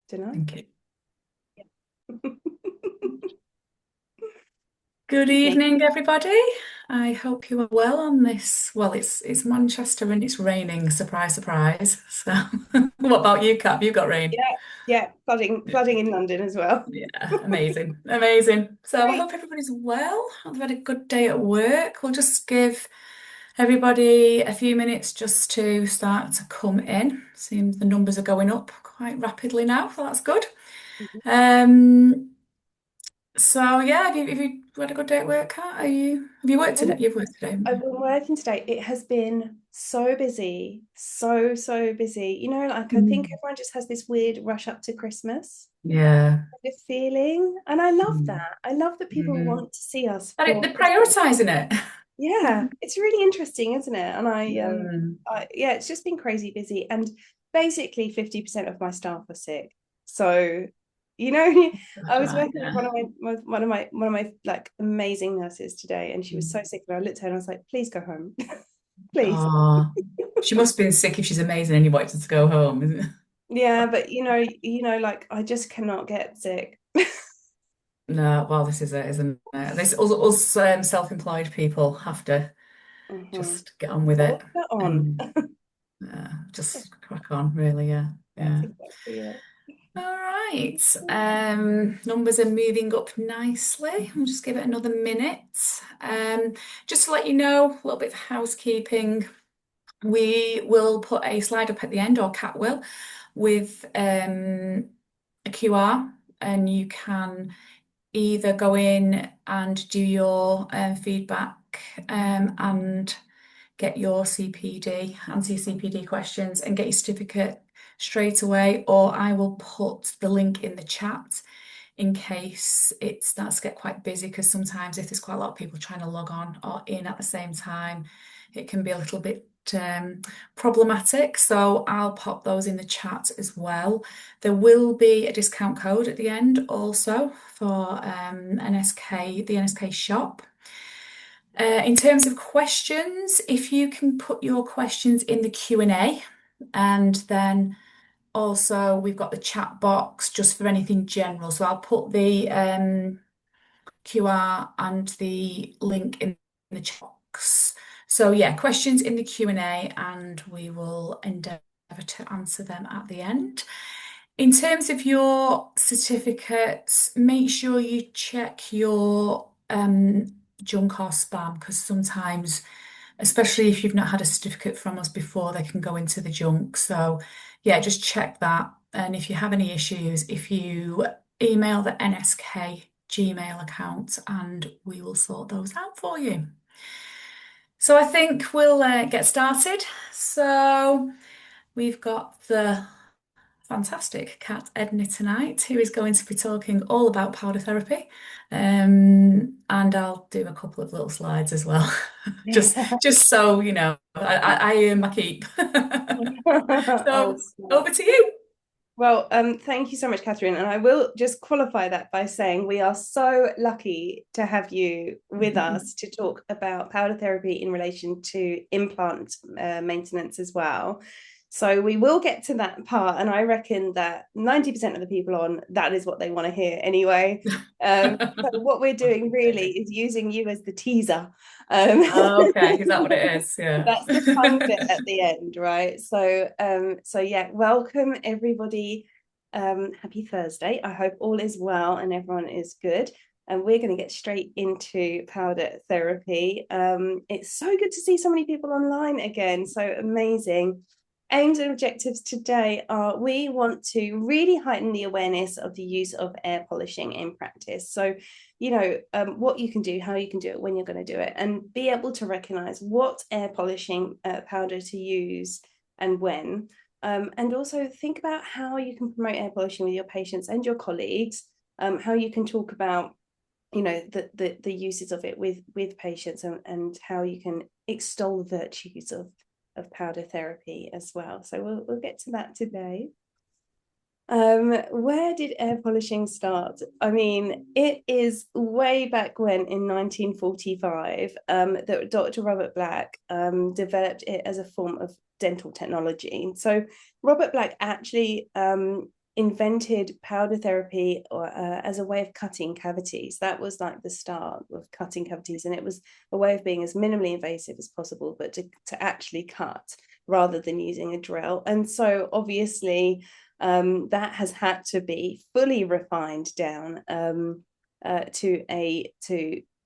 Don't I? Thank you. Yeah. Good Evening. evening, everybody. I hope you are well on this. Well, it's Manchester and it's raining. Surprise, surprise. So, what about you, Kat? Have you got rain? Yeah, yeah, flooding in London as well. Yeah, amazing, amazing. So I Great. hope everybody's well. I've had a good day at work. We'll just give everybody a few minutes just to start to come in. Seems the numbers are going up quite rapidly now, so that's good. Um, so yeah, have you had a good day at work, Kat? Have you worked today? You've worked today, haven't I've you? been working today. It has been so busy, so busy. Like I think Mm. everyone just has this weird rush up to Christmas. Yeah. The feeling, and I love Mm. that. I love that people Mm. want to see us And for they're Christmas. prioritising it. Yeah, it's really interesting, isn't it? And Mm. yeah, it's just been crazy busy, and basically 50% of my staff are sick. So, you know, I That's was right, working with yeah. one of my like amazing nurses today, and she was so Mm. sick, and I looked at her and I was like, please go home, please. Oh, she must have been sick if she's amazing and you wanted to go home, isn't it? Yeah, but like I just cannot get sick. No, well, this is it, isn't it? This us self-employed people have to Mhm. just get on with it Well, get on. and just crack on, really, yeah. That's Yeah. exactly it. All right. Numbers are moving up nicely. We'll just give it another minute. Um, just to let you know, a little bit of housekeeping. We will put a slide up at the end, or Cat will, with a QR, and you can either go in and do your feedback and get your CPD, answer your CPD questions, and get your certificate straight away, or I will put the link in the chat in case it starts to get quite busy because sometimes if there's quite a lot of people trying to log on or in at the same time, it can be a little bit problematic. So I'll pop those in the chat as well. There will be a discount code at the end also for NSK, the NSK shop. In terms of questions, if you can put your questions in the Q&A, and then also we've got the chat box just for anything general. So I'll put the QR and the link in the chat box. So yeah, questions in the Q&A and we will endeavour to answer them at the end. In terms of your certificates, make sure you check your junk or spam because sometimes, especially if you've not had a certificate from us before, they can go into the junk. So yeah, just check that. And if you have any issues, if you email the NSK Gmail account and we will sort those out for you. So I think we'll get started. So we've got the fantastic Kat Edney tonight, who is going to be talking all about powder therapy. And I'll do a couple of little slides as well, just so you know, I earn my keep. Oh, So snap. over to you. Well, thank you so much, Catherine. And I will just qualify that by saying we are so lucky to have you with us to talk about powder therapy in relation to implant maintenance as well. So we will get to that part, and I reckon that 90% of the people on that is what they want to hear anyway. So what we're doing really Amazing. is using you as the teaser. Um, Oh, okay, is that what it is? Yeah. That's the fun bit at the end, right? So yeah, welcome everybody. Happy Thursday. I hope all is well and everyone is good. And we're going to get straight into powder therapy. It's so good to see so many people online again. So amazing. Aims and objectives today are we want to really heighten the awareness of the use of air polishing in practice. So what you can do, how you can do it, when you're going to do it, and be able to recognize what air polishing powder to use and when. And also think about how you can promote air polishing with your patients and your colleagues, how you can talk about the uses of it with patients, and how you can extol the virtues of powder therapy as well. So we'll get to that today. Where did air polishing start? I mean, it is way back when in 1945 that Dr. Robert Black developed it as a form of dental technology. So Robert Black actually invented powder therapy as a way of cutting cavities. That was like the start of cutting cavities, and it was a way of being as minimally invasive as possible, but to actually cut rather than using a drill. And so obviously that has had to be fully refined down to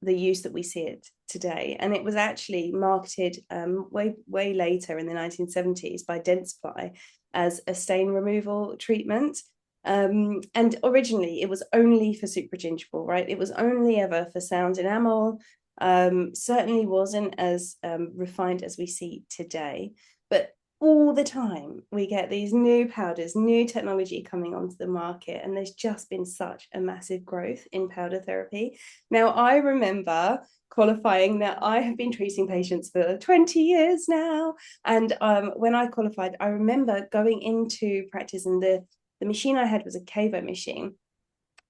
the use that we see it today. And it was actually marketed way later in the 1970s by Dentsply as a stain removal treatment. And originally it was only for supragingival, right? It was only ever for sound enamel. Certainly wasn't as refined as we see today. But all the time we get these new powders, new technology coming onto the market, and there's just been such a massive growth in powder therapy. Now, I remember qualifying that I have been treating patients for 20 years now. And when I qualified, I remember going into practice, and the machine I had was a Cavo machine.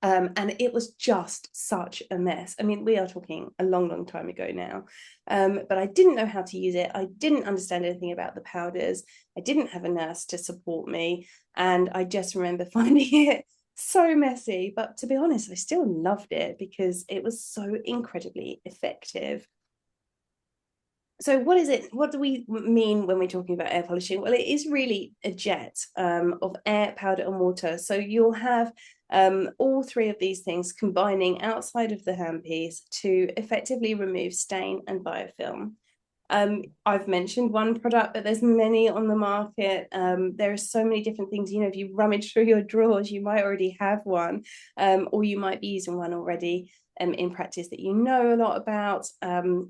And it was just such a mess. I mean, we are talking a long time ago now. But I didn't know how to use it. I didn't understand anything about the powders. I didn't have a nurse to support me. And I just remember finding it so messy. But to be honest, I still loved it because it was so incredibly effective. So what is it? What do we mean when we're talking about air polishing? Well, it is really a jet of air, powder, and water. So you'll have all three of these things combining outside of the handpiece to effectively remove stain and biofilm. I've mentioned one product, but there's many on the market. There are so many different things. You know, if you rummage through your drawers, you might already have one, or you might be using one already in practice that you know a lot about,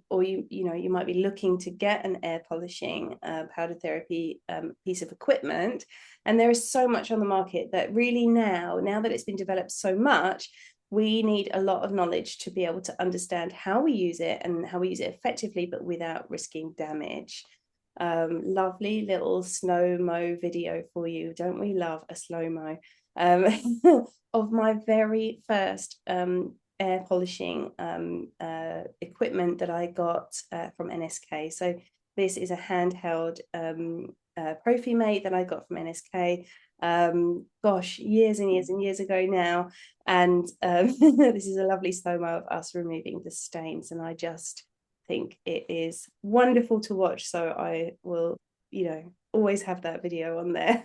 or you might be looking to get an air polishing powder therapy piece of equipment. And there is so much on the market that really now that it's been developed so much, we need a lot of knowledge to be able to understand how we use it and how we use it effectively, but without risking damage. Lovely little slow-mo video for you. Don't we love a slow-mo? Of my very first air polishing equipment that I got from NSK. So this is a handheld Profimate that I got from NSK. Gosh, years and years and years ago now. And this is a lovely slow-mo of us removing the stains. And I just think it is wonderful to watch. So I will, always have that video on there.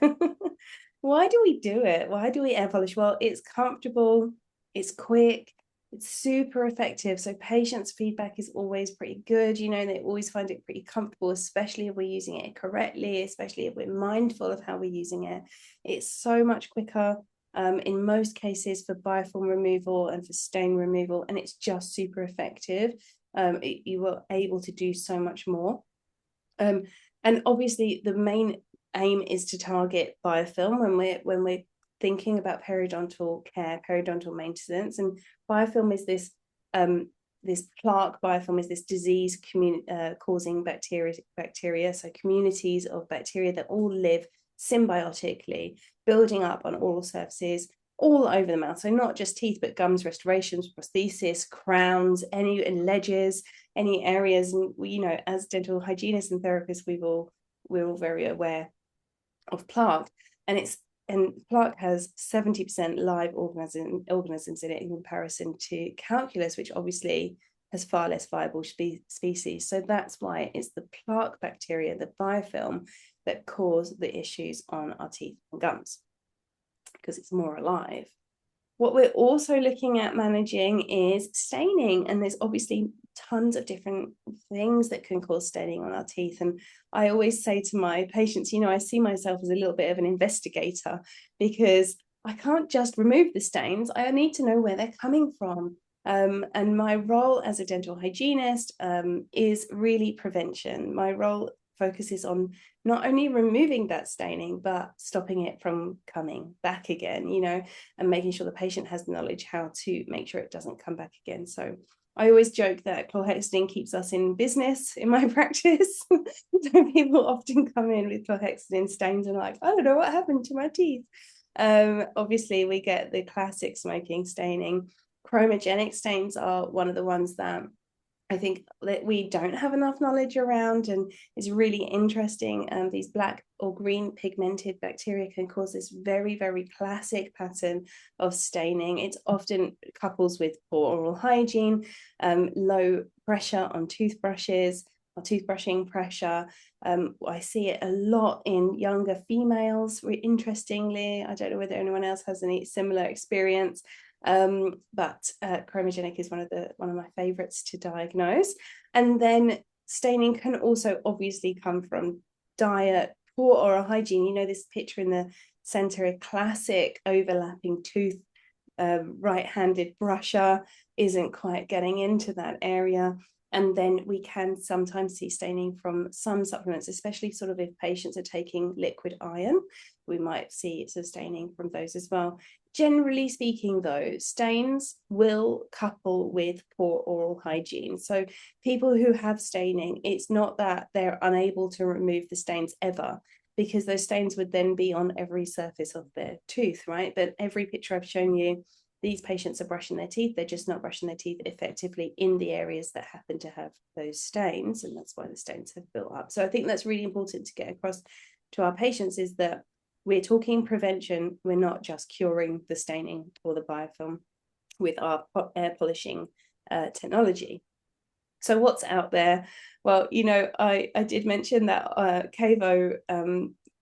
Why do we do it? Why do we air polish? Well, it's comfortable, it's quick, it's super effective. So patients' feedback is always pretty good. They always find it pretty comfortable, especially if we're using it correctly, especially if we're mindful of how we're using it. It's so much quicker in most cases for biofilm removal and for stain removal, and it's just super effective. You are able to do so much more. And obviously the main aim is to target biofilm when we're thinking about periodontal care, periodontal maintenance. And biofilm is this plaque biofilm is this disease causing bacteria, so communities of bacteria that all live symbiotically, building up on oral surfaces all over the mouth. So not just teeth, but gums, restorations, prosthesis, crowns, any ledges, any areas. And as dental hygienists and therapists, we're all very aware of plaque, and plaque has 70% live organisms in it in comparison to calculus, which obviously has far less viable species. So that's why it's the plaque bacteria, the biofilm, that cause the issues on our teeth and gums, because it's more alive. What we're also looking at managing is staining, and there's obviously tons of different things that can cause staining on our teeth. And I always say to my patients, I see myself as a little bit of an investigator, because I can't just remove the stains. I need to know where they're coming from. And my role as a dental hygienist is really prevention. My role focuses on not only removing that staining, but stopping it from coming back again, and making sure the patient has the knowledge how to make sure it doesn't come back again. So I always joke that chlorhexidine keeps us in business in my practice. So people often come in with chlorhexidine stains and are like, I don't know what happened to my teeth. Obviously, we get the classic smoking staining. Chromogenic stains are one of the ones that I think that we don't have enough knowledge around, and it's really interesting. These black or green pigmented bacteria can cause this very, very classic pattern of staining. It's often couples with poor oral hygiene, low pressure on toothbrushes or toothbrushing pressure. I see it a lot in younger females. Interestingly, I don't know whether anyone else has any similar experience. But chromogenic is one of my favorites to diagnose. And then staining can also obviously come from diet, poor oral hygiene. You know, this picture in the center, a classic overlapping tooth, right-handed brusher isn't quite getting into that area. And then we can sometimes see staining from some supplements, especially sort of if patients are taking liquid iron, we might see some staining from those as well. Generally speaking, though, stains will couple with poor oral hygiene. So people who have staining, it's not that they're unable to remove the stains ever, because those stains would then be on every surface of their tooth, right? But every picture I've shown you, these patients are brushing their teeth. They're just not brushing their teeth effectively in the areas that happen to have those stains. And that's why the stains have built up. So I think that's really important to get across to our patients, is that we're talking prevention. We're not just curing the staining or the biofilm with our air polishing technology. So what's out there? Well, you know, I did mention that Cavo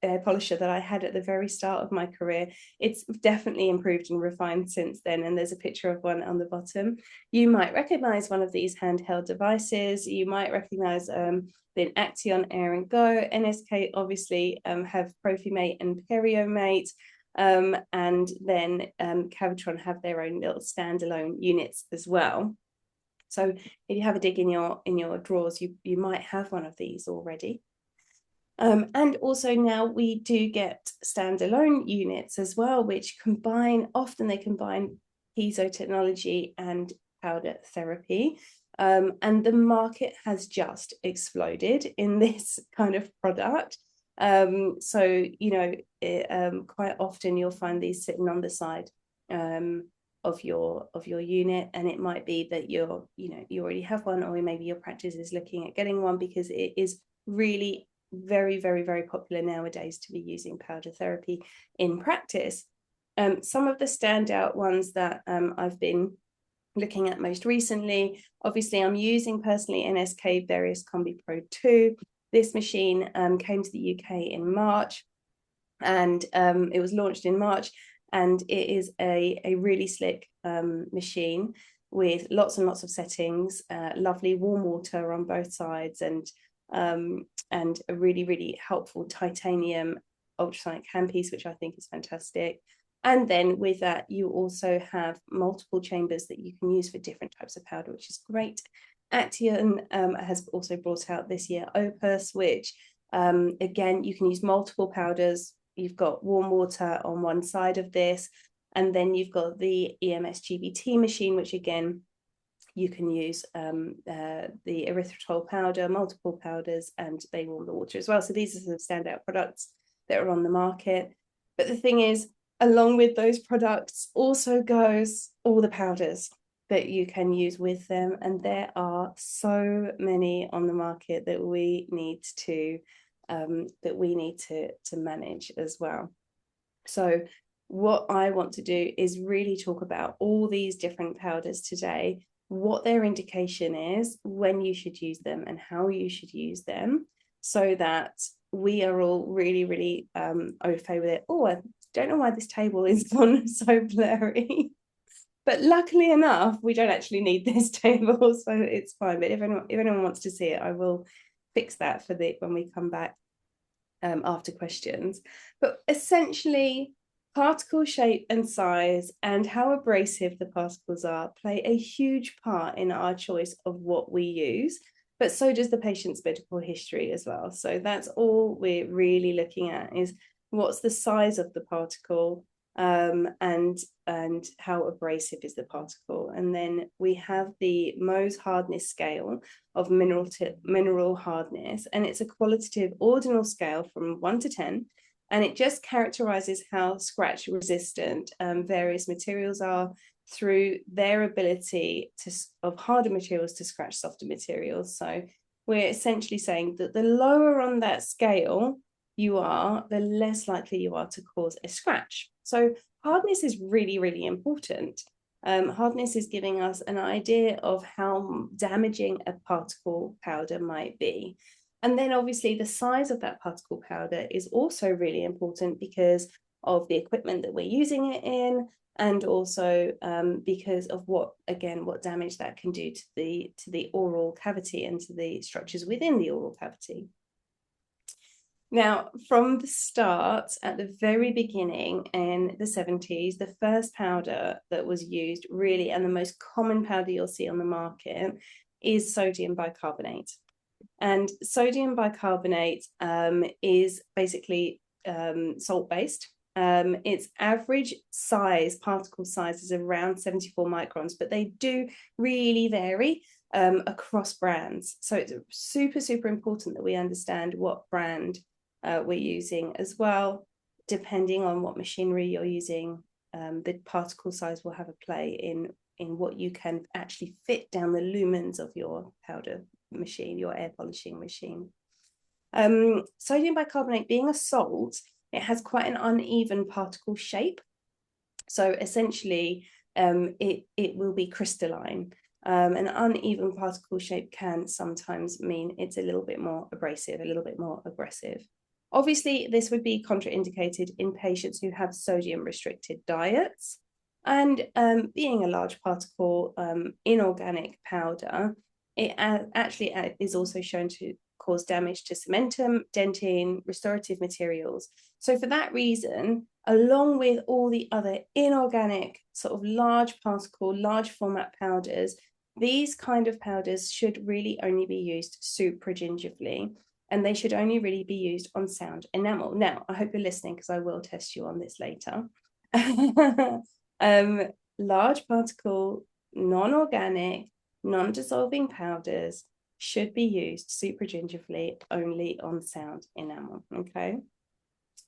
air polisher that I had at the very start of my career. It's definitely improved and refined since then. And there's a picture of one on the bottom. You might recognize one of these handheld devices. You might recognize the Action Air and Go. NSK obviously have Profimate and Periomate. And then Cavitron have their own little standalone units as well. So if you have a dig in your drawers, you might have one of these already. And also now we do get standalone units as well, which often they combine piezo technology and powder therapy. And the market has just exploded in this kind of product. So, you know, quite often you'll find these sitting on the side of your unit, and it might be that you already have one, or maybe your practice is looking at getting one, because it is really very, very, very popular nowadays to be using powder therapy in practice. Some of the standout ones that I've been looking at most recently, obviously I'm using personally NSK Various Combi Pro 2. This machine came to the UK in March, and it was launched in March, and it is a really slick machine with lots and lots of settings, lovely warm water on both sides, and a really, really helpful titanium ultrasonic handpiece, which I think is fantastic. And then with that, you also have multiple chambers that you can use for different types of powder, which is great. Action has also brought out this year Opus, which again, you can use multiple powders. You've got warm water on one side of this, and then you've got the EMS GBT machine, which again, you can use the erythritol powder, multiple powders, and they warm the water as well. So these are some standout products that are on the market. But the thing is, along with those products also goes all the powders that you can use with them. And there are so many on the market that we need to manage as well. So what I want to do is really talk about all these different powders today, what their indication is, when you should use them, and how you should use them, so that we are all really, really au fait with it. Oh, I don't know why this table is gone so blurry. But luckily enough, we don't actually need this table, so it's fine. But if anyone wants to see it, I will fix that for when we come back after questions. But essentially, particle shape and size and how abrasive the particles are play a huge part in our choice of what we use, but so does the patient's medical history as well. So that's all we're really looking at, is what's the size of the particle, and how abrasive is the particle. And then we have the Mohs hardness scale of mineral hardness, and it's a qualitative ordinal scale from 1 to 10. And it just characterizes how scratch resistant various materials are through their ability of harder materials to scratch softer materials. So we're essentially saying that the lower on that scale you are, the less likely you are to cause a scratch. So hardness is really, really important. Hardness is giving us an idea of how damaging a particle powder might be. And then obviously the size of that particle powder is also really important because of the equipment that we're using it in, and also because of what damage that can do to the oral cavity and to the structures within the oral cavity. Now, from the start, at the very beginning in the 70s, the first powder that was used really, and the most common powder you'll see on the market, is sodium bicarbonate. And sodium bicarbonate is basically salt-based. Its average size, particle size, is around 74 microns, but they do really vary across brands. So it's super, super important that we understand what brand we're using as well. Depending on what machinery you're using, the particle size will have a play in what you can actually fit down the lumens of your powder machine, your air polishing machine. Sodium bicarbonate, being a salt, it has quite an uneven particle shape. So essentially, it will be crystalline. An uneven particle shape can sometimes mean it's a little bit more abrasive, a little bit more aggressive. Obviously, this would be contraindicated in patients who have sodium restricted diets. And being a large particle inorganic powder, it actually is also shown to cause damage to cementum, dentine, restorative materials. So for that reason, along with all the other inorganic sort of large particle, large format powders, these kind of powders should really only be used supragingivally, and they should only really be used on sound enamel. Now, I hope you're listening because I will test you on this later. Large particle, non-organic, non-dissolving powders should be used supragingivally only on sound enamel, okay?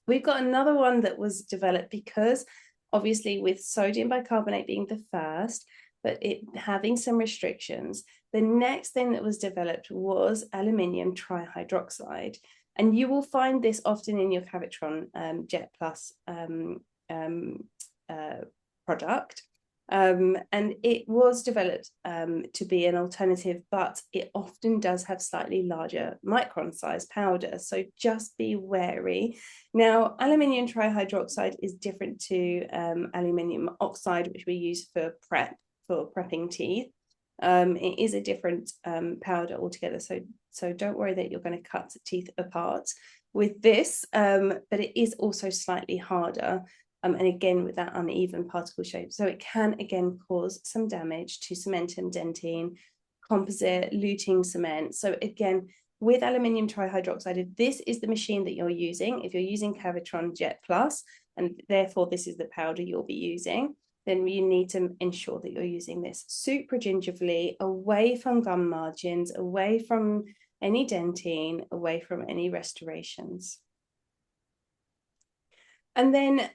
We've got another one that was developed because obviously with sodium bicarbonate being the first, but it having some restrictions, the next thing that was developed was aluminium trihydroxide. And you will find this often in your Cavitron Jet Plus product. And it was developed to be an alternative, but it often does have slightly larger micron size powder. So just be wary. Now, aluminium trihydroxide is different to aluminium oxide, which we use for prepping teeth. It is a different powder altogether. So don't worry that you're going to cut the teeth apart with this, but it is also slightly harder. And again, with that uneven particle shape. So it can, again, cause some damage to cementum, dentine, composite, luting cement. So again, with aluminium trihydroxide, if this is the machine that you're using, if you're using Cavitron Jet Plus, and therefore this is the powder you'll be using, then you need to ensure that you're using this supragingivally, away from gum margins, away from any dentine, away from any restorations. And then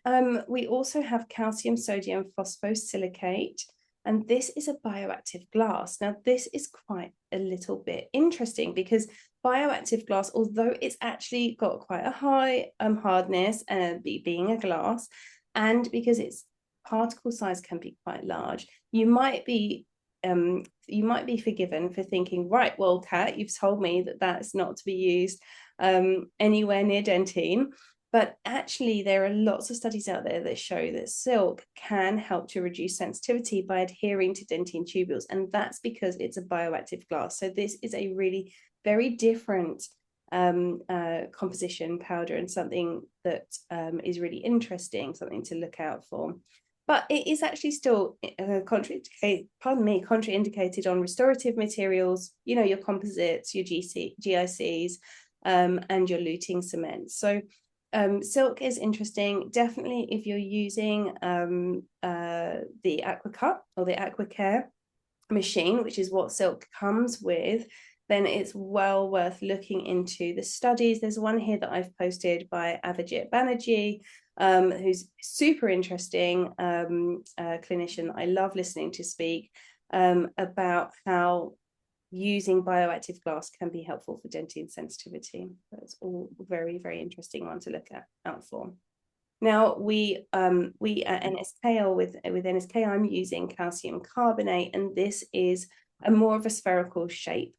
we also have calcium sodium phosphosilicate, and this is a bioactive glass. Now, this is quite a little bit interesting because bioactive glass, although it's actually got quite a high hardness, being a glass, and because its particle size can be quite large, you might be forgiven for thinking, right, well, Kat, you've told me that that's not to be used anywhere near dentine. But actually, there are lots of studies out there that show that silk can help to reduce sensitivity by adhering to dentine tubules. And that's because it's a bioactive glass. So this is a really very different composition powder, and something that is really interesting, something to look out for. But it is actually still contraindicated on restorative materials, you know, your composites, your GICs, and your luting cement. So silk is interesting, definitely if you're using the AquaCut or the AquaCare machine, which is what silk comes with. then it's well worth looking into the studies. There's one here that I've posted by Avijit Banerjee, who's super interesting clinician that I love listening to speak about how using bioactive glass can be helpful for dentine sensitivity. That's all very, very interesting one to look out for. Now we at NSK, or with NSK, I'm using calcium carbonate, and this is a more of a spherical shape.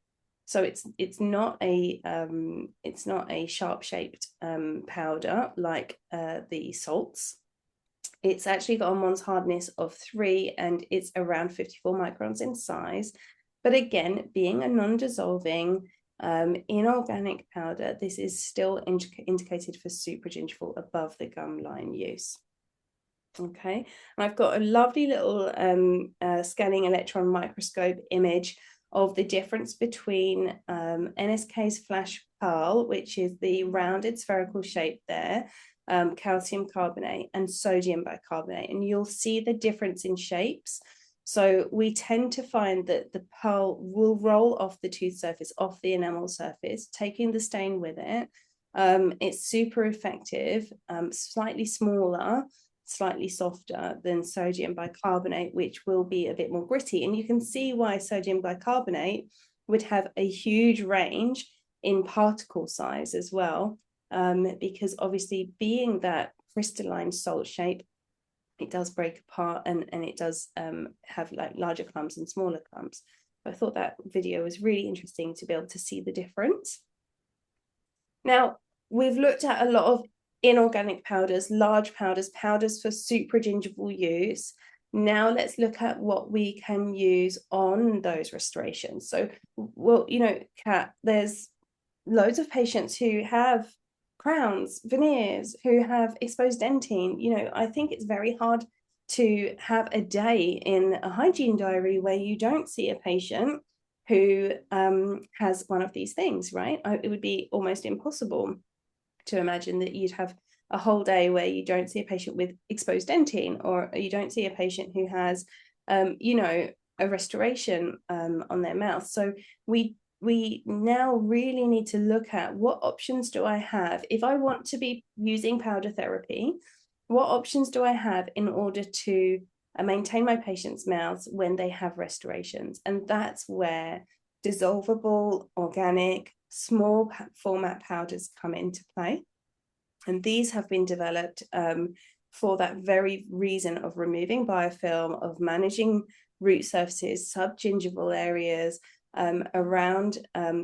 So it's not a sharp shaped powder like the salts. It's actually got a Mons hardness of 3, and it's around 54 microns in size. But again, being a non-dissolving inorganic powder, this is still indicated for supragingival above the gum line use. Okay, and I've got a lovely little scanning electron microscope image of the difference between NSK's flash pearl, which is the rounded spherical shape there, calcium carbonate, and sodium bicarbonate, and you'll see the difference in shapes. So we tend to find that the pearl will roll off the tooth surface, off the enamel surface, taking the stain with it. It's super effective, slightly smaller, slightly softer than sodium bicarbonate, which will be a bit more gritty. And you can see why sodium bicarbonate would have a huge range in particle size as well, because obviously being that crystalline salt shape, it does break apart, and it does have like larger clumps and smaller clumps. I thought that video was really interesting to be able to see the difference. Now, we've looked at a lot of inorganic powders, large powders, powders for supragingival use. Now let's look at what we can use on those restorations. So, well, Kat, there's loads of patients who have crowns, veneers, who have exposed dentine. I think it's very hard to have a day in a hygiene diary where you don't see a patient who has one of these things, right? It would be almost impossible to imagine that you'd have a whole day where you don't see a patient with exposed dentine, or you don't see a patient who has, a restoration on their mouth. So we now really need to look at what options do I have if I want to be using powder therapy. What options do I have in order to maintain my patients' mouths when they have restorations? And that's where dissolvable, organic, small format powders come into play. And these have been developed for that very reason of removing biofilm, of managing root surfaces, subgingival areas around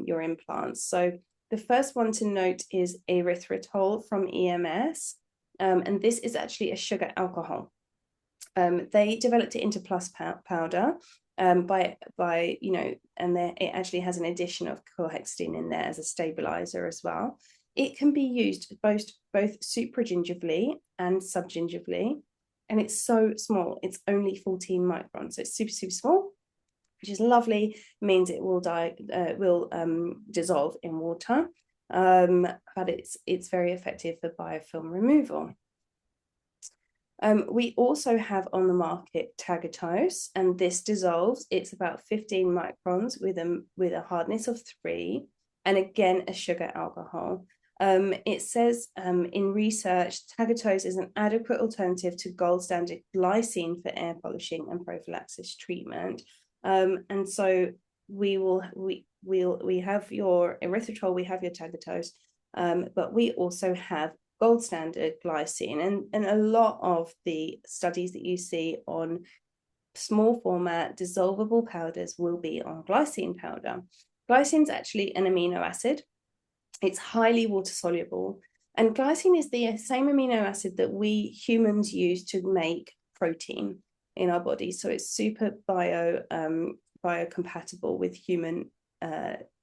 your implants. So the first one to note is erythritol from EMS. And this is actually a sugar alcohol. They developed it into plus powder and it actually has an addition of chlorhexidine in there as a stabilizer as well. It can be used both supragingivally and subgingivally, and it's so small. It's only 14 microns, so it's super, super small, which is lovely. It means it will dissolve in water, but it's very effective for biofilm removal. We also have on the market tagatose, and this dissolves. It's about 15 microns with a hardness of 3, and again a sugar alcohol. It says in research, tagatose is an adequate alternative to gold standard glycine for air polishing and prophylaxis treatment. And so we have your erythritol, we have your tagatose, but we also have gold standard glycine, and a lot of the studies that you see on small format dissolvable powders will be on glycine powder. Glycine is actually an amino acid. It's highly water soluble, and glycine is the same amino acid that we humans use to make protein in our body. So it's super biocompatible with human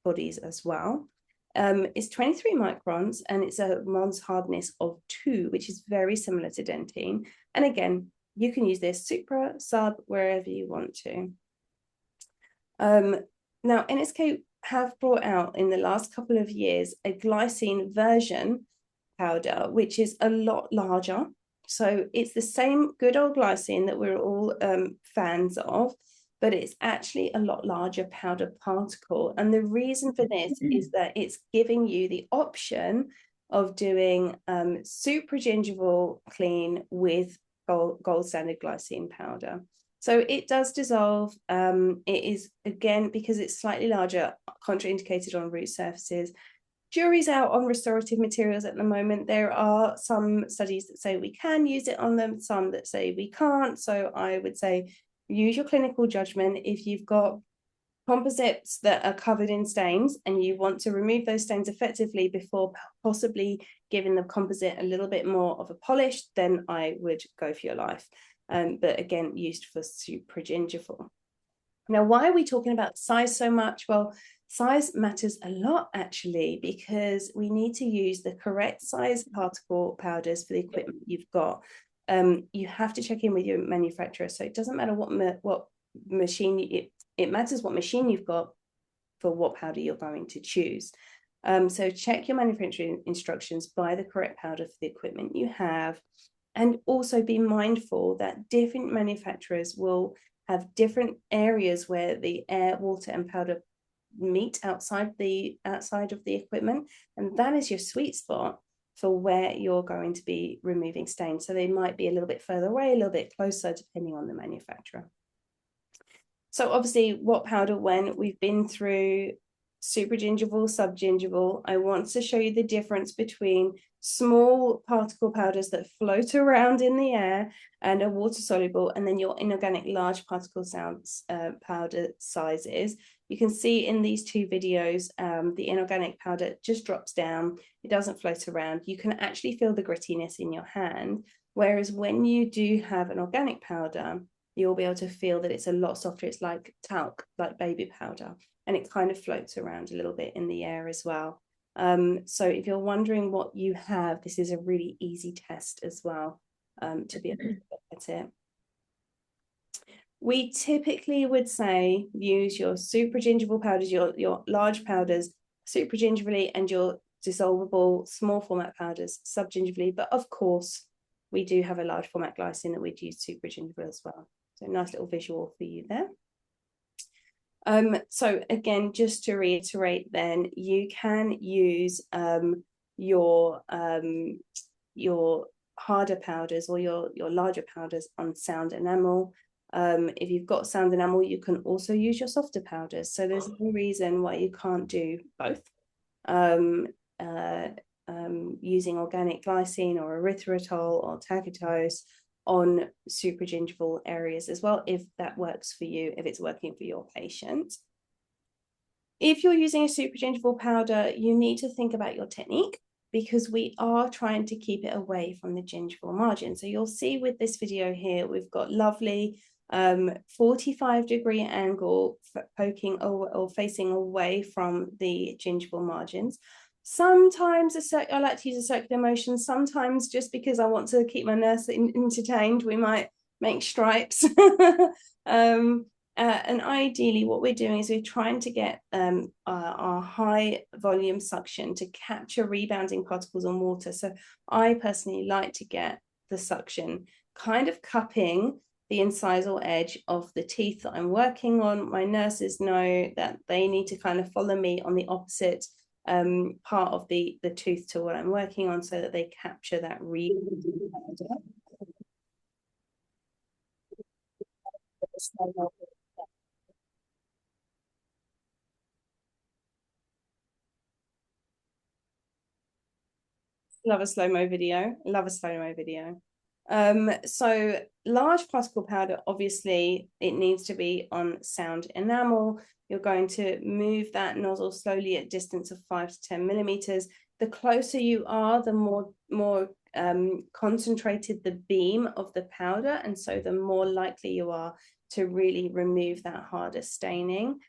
bodies as well. It's 23 microns, and it's a Mons hardness of 2, which is very similar to dentine. And again, you can use this supra, sub, wherever you want to. Now, NSK have brought out in the last couple of years a glycine version powder, which is a lot larger. So it's the same good old glycine that we're all fans of, but it's actually a lot larger powder particle. And the reason for this is that it's giving you the option of doing supragingival clean with gold standard glycine powder. So it does dissolve. It is, again, because it's slightly larger, contraindicated on root surfaces. Jury's out on restorative materials at the moment. There are some studies that say we can use it on them, some that say we can't. So I would say use your clinical judgment. If you've got composites that are covered in stains and you want to remove those stains effectively before possibly giving the composite a little bit more of a polish, then I would go for your life. But again, used for supragingival. Now, why are we talking about size so much? Well, size matters a lot, actually, because we need to use the correct size particle powders for the equipment you've got. You have to check in with your manufacturer. So it doesn't matter what machine, it matters what machine you've got for what powder you're going to choose. So check your manufacturing instructions, buy the correct powder for the equipment you have, and also be mindful that different manufacturers will have different areas where the air, water, and powder meet outside of the equipment, and that is your sweet spot for where you're going to be removing stains. So they might be a little bit further away, a little bit closer, depending on the manufacturer. So obviously, what powder when? We've been through supragingival, subgingival. I want to show you the difference between small particle powders that float around in the air and are water soluble, and then your inorganic large particle powder sizes. You can see in these two videos, the inorganic powder just drops down. It doesn't float around. You can actually feel the grittiness in your hand. Whereas when you do have an organic powder, you'll be able to feel that it's a lot softer. It's like talc, like baby powder, and it kind of floats around a little bit in the air as well. So if you're wondering what you have, this is a really easy test as well, to be able to look at it. We typically would say use your supragingival powders, your large powders supragingivally, and your dissolvable small format powders subgingivally. But of course, we do have a large format glycine that we'd use supragingival as well. So nice little visual for you there. So again, just to reiterate then, you can use your harder powders or your larger powders on sound enamel. If you've got sound enamel, you can also use your softer powders. So there's no reason why you can't do both. Using organic glycine or erythritol or tagatose on supragingival areas as well, if that works for you, if it's working for your patient. If you're using a supragingival powder, you need to think about your technique, because we are trying to keep it away from the gingival margin. So you'll see with this video here, we've got lovely 45-degree angle poking or facing away from the gingival margins. Sometimes I like to use a circular motion. Sometimes, just because I want to keep my nurse entertained, we might make stripes. And ideally, what we're doing is we're trying to get our high volume suction to capture rebounding particles on water. So I personally like to get the suction kind of cupping the incisal edge of the teeth that I'm working on. My nurses know that they need to kind of follow me on the opposite part of the tooth to what I'm working on, so that they capture that rebounding powder. Love a slow-mo video. Love a slow-mo video. So large particle powder, obviously, it needs to be on sound enamel. You're going to move that nozzle slowly at distance of 5 to 10 millimeters. The closer you are, the more concentrated the beam of the powder, and so the more likely you are to really remove that harder staining.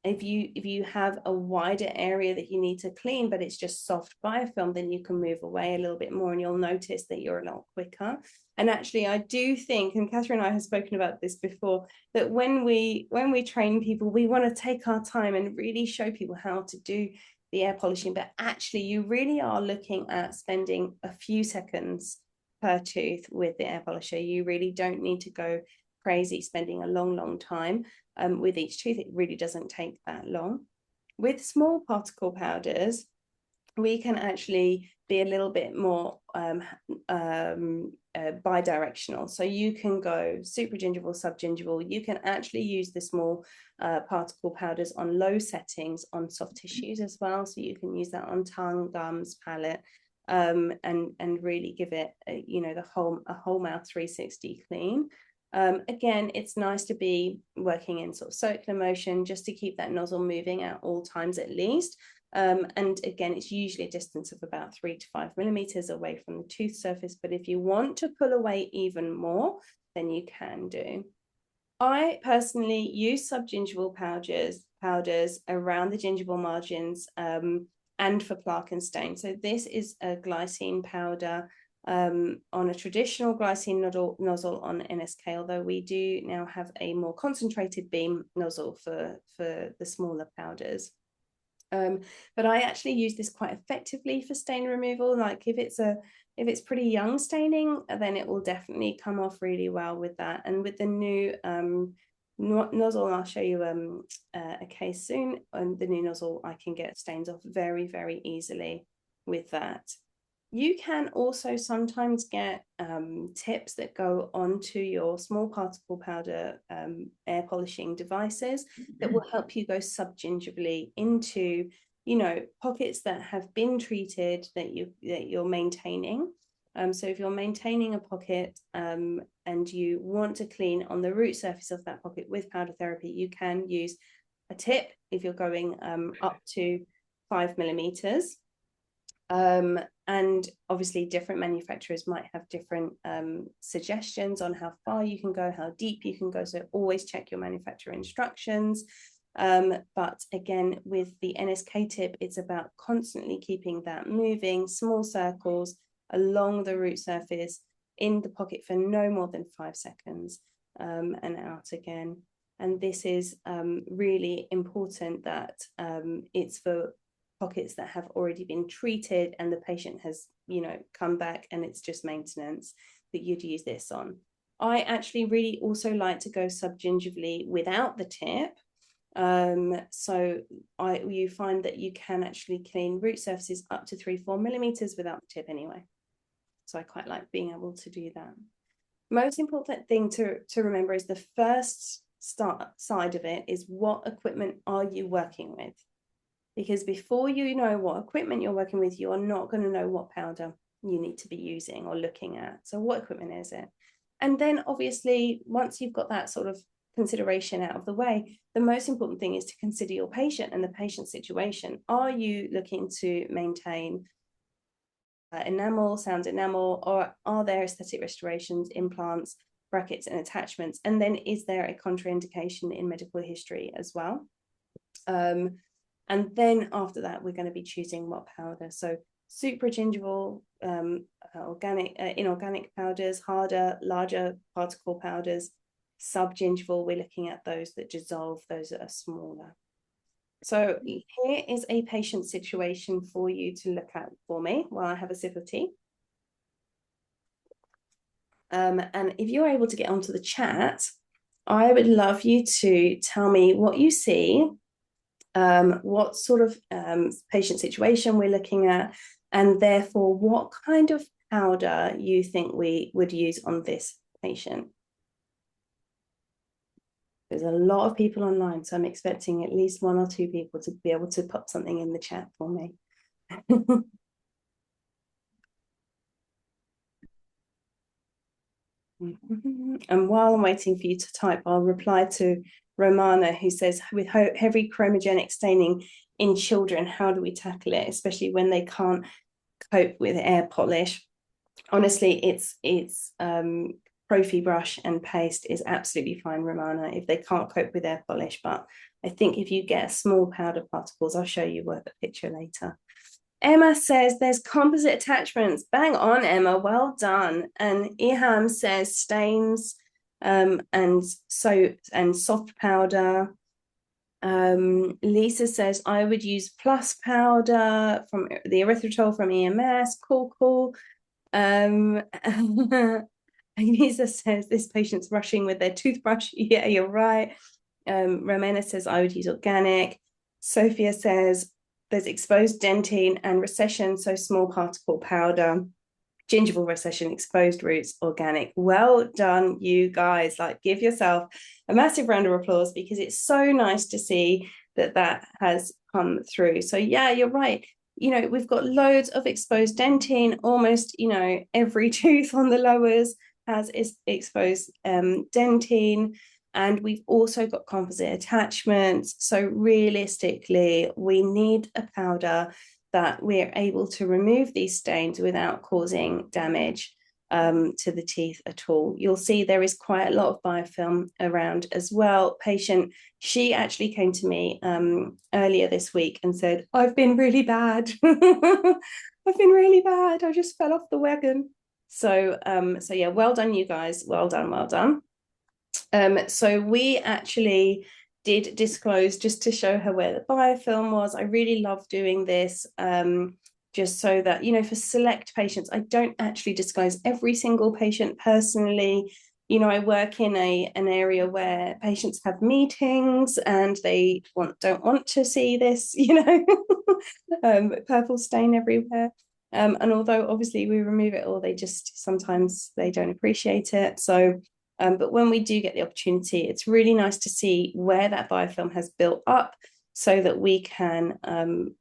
If you have a wider area that you need to clean, but it's just soft biofilm, then you can move away a little bit more, and you'll notice that you're a lot quicker. And actually, I do think, and Catherine and I have spoken about this before, that when we train people, we want to take our time and really show people how to do the air polishing. But actually, you really are looking at spending a few seconds per tooth with the air polisher. You really don't need to go crazy spending a long time with each tooth. It really doesn't take that long. With small particle powders, we can actually be a little bit more bidirectional. So you can go supragingival, subgingival. You can actually use the small particle powders on low settings on soft tissues as well. So you can use that on tongue, gums, palate, and really give it the whole mouth 360 clean. Again, it's nice to be working in sort of circular motion just to keep that nozzle moving at all times at least. And again, it's usually a distance of about 3 to 5 millimeters away from the tooth surface. But if you want to pull away even more, then you can do. I personally use subgingival powders around the gingival margins and for plaque and stain. So this is a glycine powder on a traditional glycine nozzle on NSK, although we do now have a more concentrated beam nozzle for the smaller powders. But I actually use this quite effectively for stain removal. Like if it's pretty young staining, then it will definitely come off really well with that. And with the new nozzle, I'll show you a case soon. And the new nozzle, I can get stains off very easily with that. You can also sometimes get tips that go onto your small particle powder air polishing devices that will help you go subgingivally into, pockets that have been treated that you're maintaining. So if you're maintaining a pocket and you want to clean on the root surface of that pocket with powder therapy, you can use a tip if you're going up to 5 millimeters. And obviously different manufacturers might have different suggestions on how far you can go, how deep you can go. So always check your manufacturer instructions. But again, with the NSK tip, it's about constantly keeping that moving, small circles along the root surface in the pocket for no more than 5 seconds and out again. And this is really important that it's for pockets that have already been treated and the patient has, come back and it's just maintenance that you'd use this on. I actually really also like to go subgingivally without the tip. So you find that you can actually clean root surfaces up to 3-4 millimeters without the tip anyway. So I quite like being able to do that. Most important thing to remember is the first side of it is what equipment are you working with? Because before you know what equipment you're working with, you're not going to know what powder you need to be using or looking at. So what equipment is it? And then obviously, once you've got that sort of consideration out of the way, the most important thing is to consider your patient and the patient situation. Are you looking to maintain enamel, sound enamel, or are there aesthetic restorations, implants, brackets, and attachments? And then is there a contraindication in medical history as well? And then after that, we're going to be choosing what powder. So supragingival, inorganic powders, harder, larger particle powders. Subgingival, we're looking at those that dissolve, those that are smaller. So here is a patient situation for you to look at for me while I have a sip of tea. And if you're able to get onto the chat, I would love you to tell me what you see, what sort of patient situation we're looking at, and therefore what kind of powder you think we would use on this patient. There's a lot of people online, so I'm expecting at least 1 or 2 people to be able to pop something in the chat for me. And while I'm waiting for you to type, I'll reply to Romana, who says, with heavy chromogenic staining in children, how do we tackle it, especially when they can't cope with air polish? Honestly, it's Profi brush and paste is absolutely fine, Romana, if they can't cope with air polish. But I think if you get small powder particles, I'll show you a picture later. Emma says there's composite attachments. Bang on, Emma. Well done. And Iham says stains and soft powder. Lisa says I would use plus powder from the erythritol from EMS. Cool. Anisa says this patient's rushing with their toothbrush. Yeah, you're right. Romana says I would use organic. Sophia says there's exposed dentine and recession, so small particle powder. Gingival recession, exposed roots, organic. Well done, you guys. Like, give yourself a massive round of applause because it's so nice to see that that has come through. So yeah, you're right. We've got loads of exposed dentine, almost, every tooth on the lowers has exposed dentine. And we've also got composite attachments. So realistically, we need a powder that we're able to remove these stains without causing damage to the teeth at all. You'll see there is quite a lot of biofilm around as well. She actually came to me earlier this week and said, I've been really bad. I've been really bad. I just fell off the wagon. So yeah, well done, you guys. Well done, well done. So we actually did disclose just to show her where the biofilm was. I really love doing this just so that, for select patients, I don't actually disclose every single patient personally. I work in an area where patients have meetings and they don't want to see this, purple stain everywhere. And although obviously we remove it all, sometimes they don't appreciate it. So but when we do get the opportunity, it's really nice to see where that biofilm has built up so that we can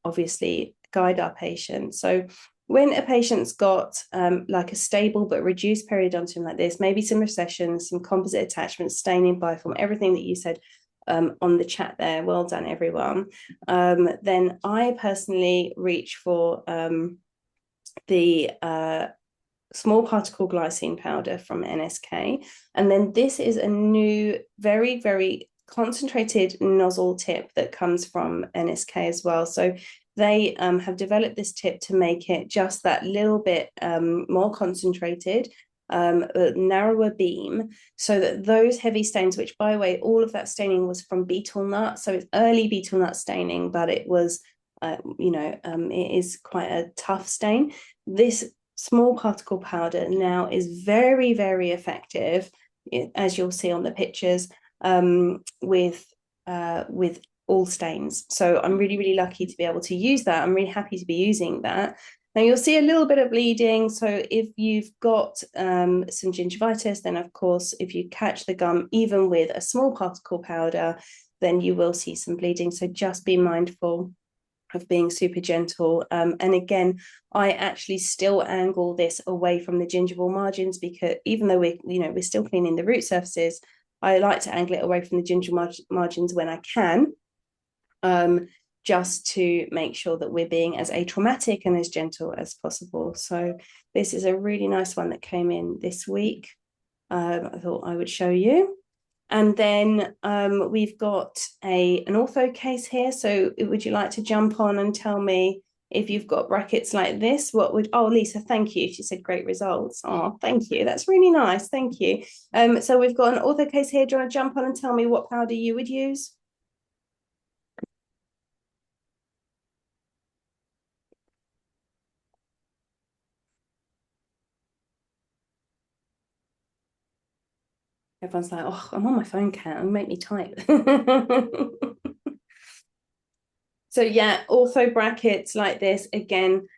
obviously guide our patients. So when a patient's got like a stable but reduced periodontium like this, maybe some recessions, some composite attachments, staining, biofilm, everything that you said on the chat there, well done everyone, then I personally reach for the small particle glycine powder from NSK. And then this is a new, very, very concentrated nozzle tip that comes from NSK as well. So they have developed this tip to make it just that little bit more concentrated, a narrower beam, so that those heavy stains, which by the way, all of that staining was from betel nut. So it's early betel nut staining, but it was, it is quite a tough stain. This small particle powder now is very, very effective, as you'll see on the pictures, with all stains. So I'm really, really lucky to be able to use that. I'm really happy to be using that. Now you'll see a little bit of bleeding. So if you've got some gingivitis, then of course, if you catch the gum, even with a small particle powder, then you will see some bleeding. So just be mindful of being super gentle. And again, I actually still angle this away from the gingival margins because even though we're still cleaning the root surfaces, I like to angle it away from the gingival margins when I can, just to make sure that we're being as atraumatic and as gentle as possible. So this is a really nice one that came in this week. I thought I would show you. And then we've got an ortho case here. So would you like to jump on and tell me if you've got brackets like this? Oh, Lisa, thank you. She said great results. Oh, thank you. That's really nice. Thank you. So we've got an ortho case here. Do you want to jump on and tell me what powder you would use? Everyone's like, oh, I'm on my phone, Kat, make me type. So yeah, ortho brackets like this, again,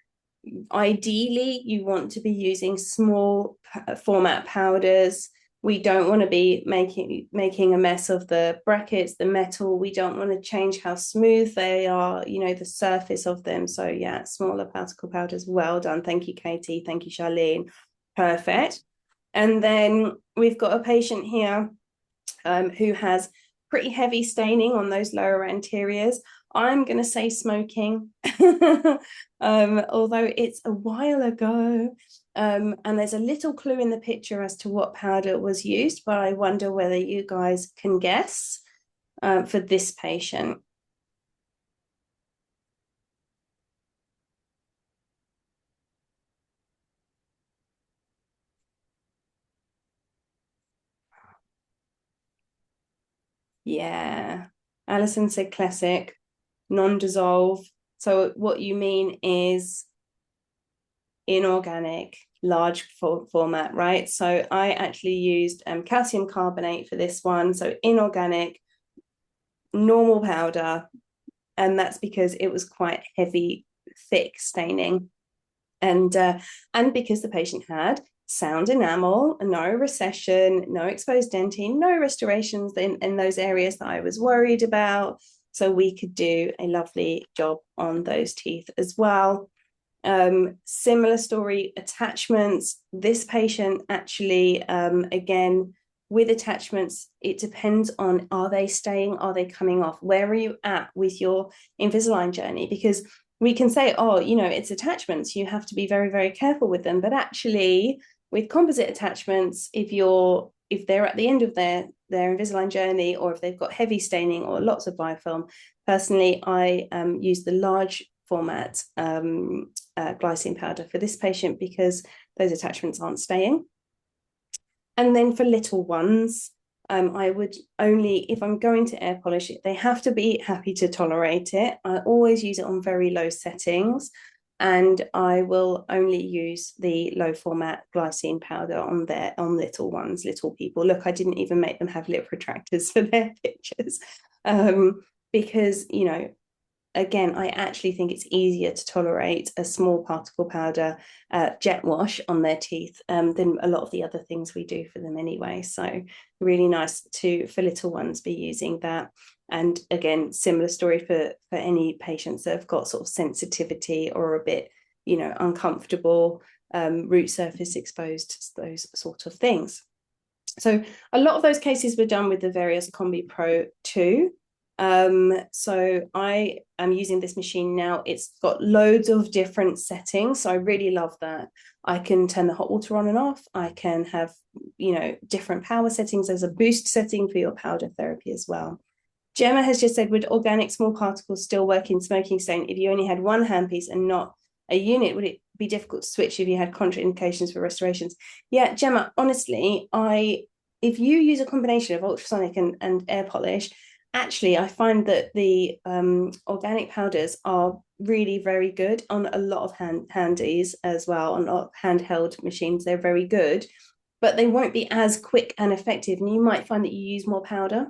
ideally you want to be using small format powders. We don't want to be making a mess of the brackets, the metal. We don't want to change how smooth they are, the surface of them. So yeah, smaller particle powders. Well done. Thank you, Katie. Thank you, Charlene. Perfect. And then we've got a patient here who has pretty heavy staining on those lower anteriors. I'm going to say smoking, although it's a while ago. And there's a little clue in the picture as to what powder was used, but I wonder whether you guys can guess for this patient. Yeah, Alison said classic, non-dissolve. So what you mean is inorganic. large format, right? So I actually used calcium carbonate for this one, so inorganic, normal powder, and that's because it was quite heavy, thick staining, and because the patient had sound enamel, no recession, no exposed dentine, no restorations in those areas that I was worried about. So we could do a lovely job on those teeth as well. Similar story, attachments. This patient actually, again, with attachments, it depends on, are they staying? Are they coming off? Where are you at with your Invisalign journey? Because we can say, oh, it's attachments, you have to be very, very careful with them. But actually, with composite attachments, if they're at the end of their Invisalign journey, or if they've got heavy staining or lots of biofilm, personally, I use the large format glycine powder for this patient because those attachments aren't staying. And then for little ones, I would only, if I'm going to air polish it, they have to be happy to tolerate it. I always use it on very low settings, and I will only use the low format glycine powder on little ones, little people. Look, I didn't even make them have lip retractors for their pictures, because again, I actually think it's easier to tolerate a small particle powder jet wash on their teeth than a lot of the other things we do for them anyway. So really nice for little ones be using that. And again, similar story for any patients that have got sort of sensitivity or a bit, uncomfortable, root surface exposed, those sort of things. So a lot of those cases were done with the various Combi Pro 2. So I am using this machine now. It's got loads of different settings, so I really love that. I can turn the hot water on and off. I can have different power settings. There's a boost setting for your powder therapy as well. Gemma has just said, would organic small particles still work in smoking stain if you only had one handpiece and not a unit? Would it be difficult to switch if you had contraindications for restorations? Yeah, Gemma, honestly, if you use a combination of ultrasonic and air polish, actually, I find that the organic powders are really very good on a lot of handies as well, on a lot of handheld machines. They're very good, but they won't be as quick and effective, and you might find that you use more powder.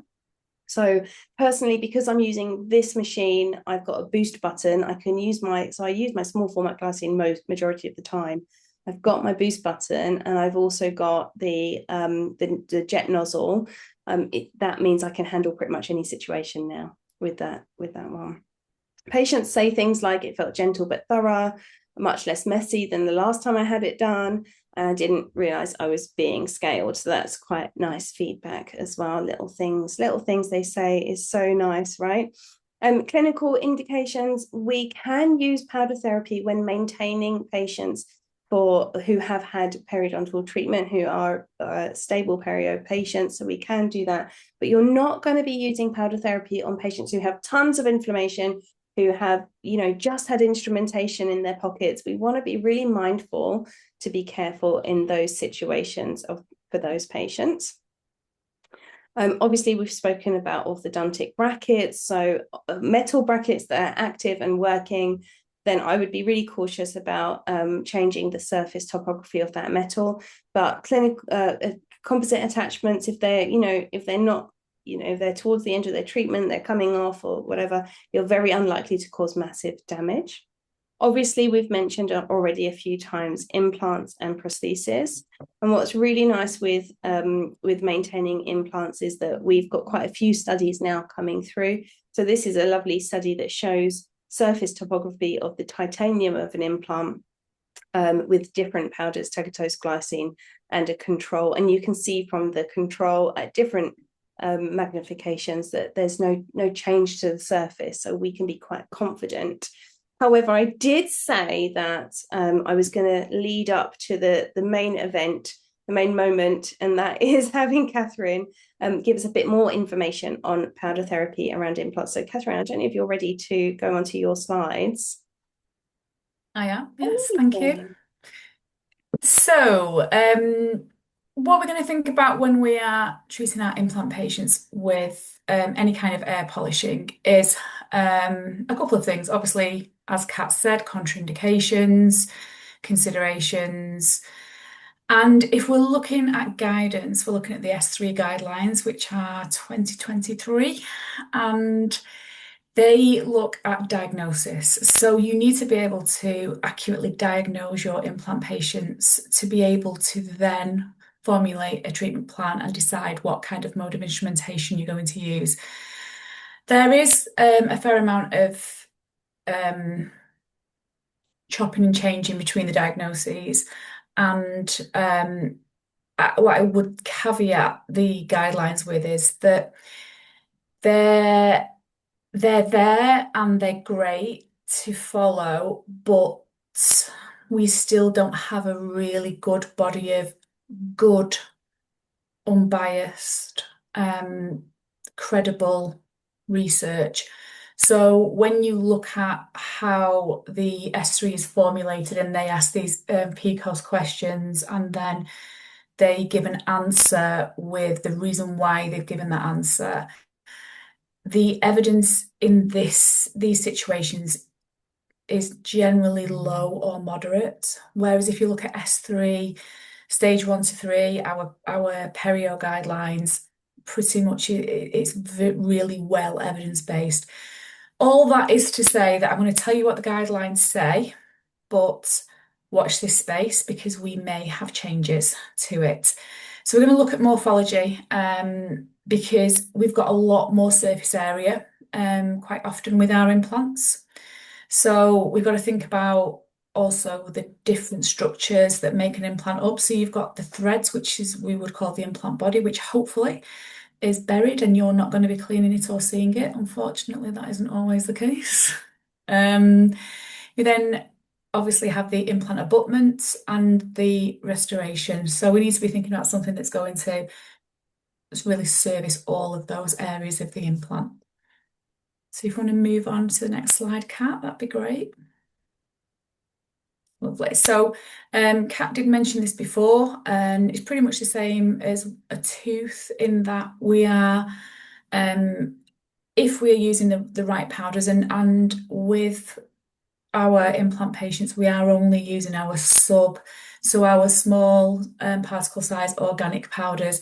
So personally, because I'm using this machine, I've got a boost button. I use my small format glycine majority of the time. I've got my boost button, and I've also got the jet nozzle. That means I can handle pretty much any situation now with that one. Patients say things like it felt gentle but thorough, much less messy than the last time I had it done. And I didn't realize I was being scaled. So that's quite nice feedback as well. Little things they say is so nice, right? Clinical indications, we can use powder therapy when maintaining patients who have had periodontal treatment, who are stable perio patients. So we can do that, but you're not going to be using powder therapy on patients who have tons of inflammation, who have, just had instrumentation in their pockets. We want to be really mindful to be careful in those situations for those patients. Obviously, we've spoken about orthodontic brackets. So metal brackets that are active and working, then I would be really cautious about changing the surface topography of that metal. But composite attachments, if they're not, if they're towards the end of their treatment, they're coming off or whatever, you're very unlikely to cause massive damage. Obviously, we've mentioned already a few times implants and prosthesis. And what's really nice with maintaining implants is that we've got quite a few studies now coming through. So this is a lovely study that shows surface topography of the titanium of an implant with different powders, tegatose, glycine, and a control. And you can see from the control at different magnifications that there's no change to the surface. So we can be quite confident. However, I did say that I was going to lead up to the main event, the main moment, and that is having Catherine give us a bit more information on powder therapy around implants. So Catherine, I don't know if you're ready to go onto your slides. I am, yes, thank you. So, what we're going to think about when we are treating our implant patients with any kind of air polishing is a couple of things. Obviously, as Kat said, contraindications, considerations. And if we're looking at guidance, we're looking at the S3 guidelines, which are 2023, and they look at diagnosis. So you need to be able to accurately diagnose your implant patients to be able to then formulate a treatment plan and decide what kind of mode of instrumentation you're going to use. There is a fair amount of chopping and changing between the diagnoses, and what I would caveat the guidelines with is that they're they're there and they're great to follow, but we still don't have a really good body of good, unbiased, credible research. So when you look at how the S3 is formulated and they ask these PCOS questions and then they give an answer with the reason why they've given that answer, the evidence in these situations is generally low or moderate. Whereas if you look at S3, stage 1 to 3, our perio guidelines, pretty much it's really well evidence-based. All that is to say that I'm going to tell you what the guidelines say, but watch this space because we may have changes to it. So we're going to look at morphology because we've got a lot more surface area quite often with our implants. So we've got to think about also the different structures that make an implant up. So you've got the threads, which is we would call the implant body, which hopefully is buried and you're not going to be cleaning it or seeing it. Unfortunately, that isn't always the case. You then obviously have the implant abutments and the restoration. So we need to be thinking about something that's going to really service all of those areas of the implant. So if you want to move on to the next slide, Kat, that'd be great. Lovely. So Kat did mention this before, and it's pretty much the same as a tooth in that we are, if we're using the right powders and with our implant patients, we are only using our so our small particle size organic powders.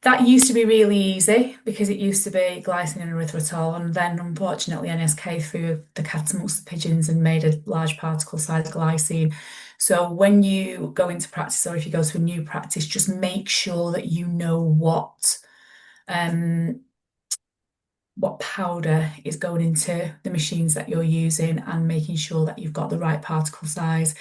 That used to be really easy because it used to be glycine and erythritol, and then unfortunately NSK threw the cat amongst the pigeons and made a large particle size glycine. So when you go into practice or if you go to a new practice, just make sure that you know what powder is going into the machines that you're using and making sure that you've got the right particle size.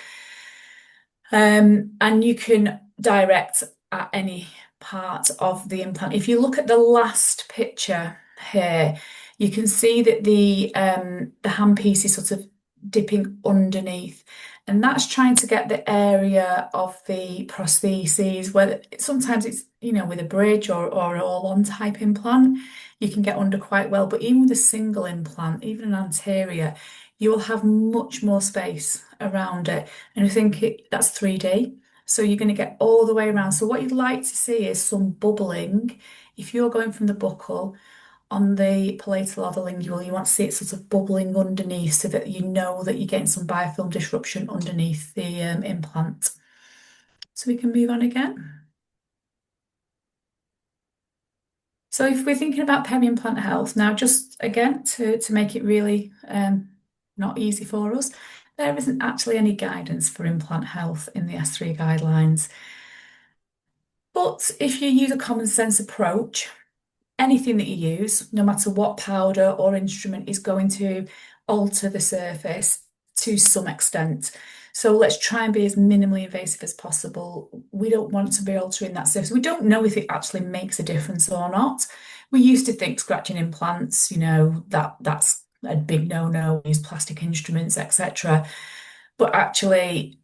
And you can direct at any part of the implant. If you look at the last picture here, you can see that the handpiece is sort of dipping underneath, and that's trying to get the area of the prostheses, where sometimes it's, with a bridge or an all-on type implant, you can get under quite well. But even with a single implant, even an anterior, you will have much more space around it. And I think that's 3D. So you're going to get all the way around. So what you'd like to see is some bubbling. If you're going from the buccal on the palatal or the lingual, you want to see it sort of bubbling underneath so that you know that you're getting some biofilm disruption underneath the implant. So we can move on again. So if we're thinking about peri-implant health, now just again to make it really not easy for us, there isn't actually any guidance for implant health in the S3 guidelines. But if you use a common sense approach, anything that you use, no matter what powder or instrument, is going to alter the surface to some extent. So let's try and be as minimally invasive as possible. We don't want to be altering that surface. We don't know if it actually makes a difference or not. We used to think scratching implants, that's a big no-no, use plastic instruments, etc. But actually,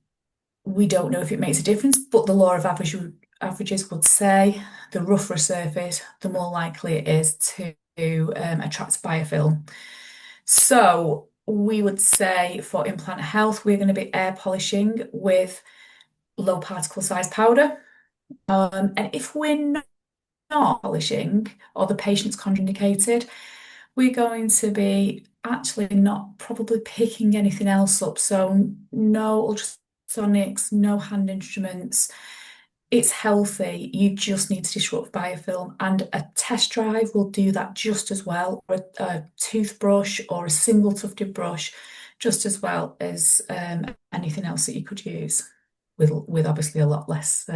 we don't know if it makes a difference. But the law of averages would say the rougher a surface, the more likely it is to attract biofilm. So we would say for implant health, we're going to be air polishing with low particle size powder. And if we're not polishing or the patient's contraindicated, we're going to be actually not probably picking anything else up. So no ultrasonics, no hand instruments. It's healthy. You just need to disrupt biofilm, and a test drive will do that just as well, or a toothbrush or a single tufted brush, just as well as anything else that you could use, with obviously a lot less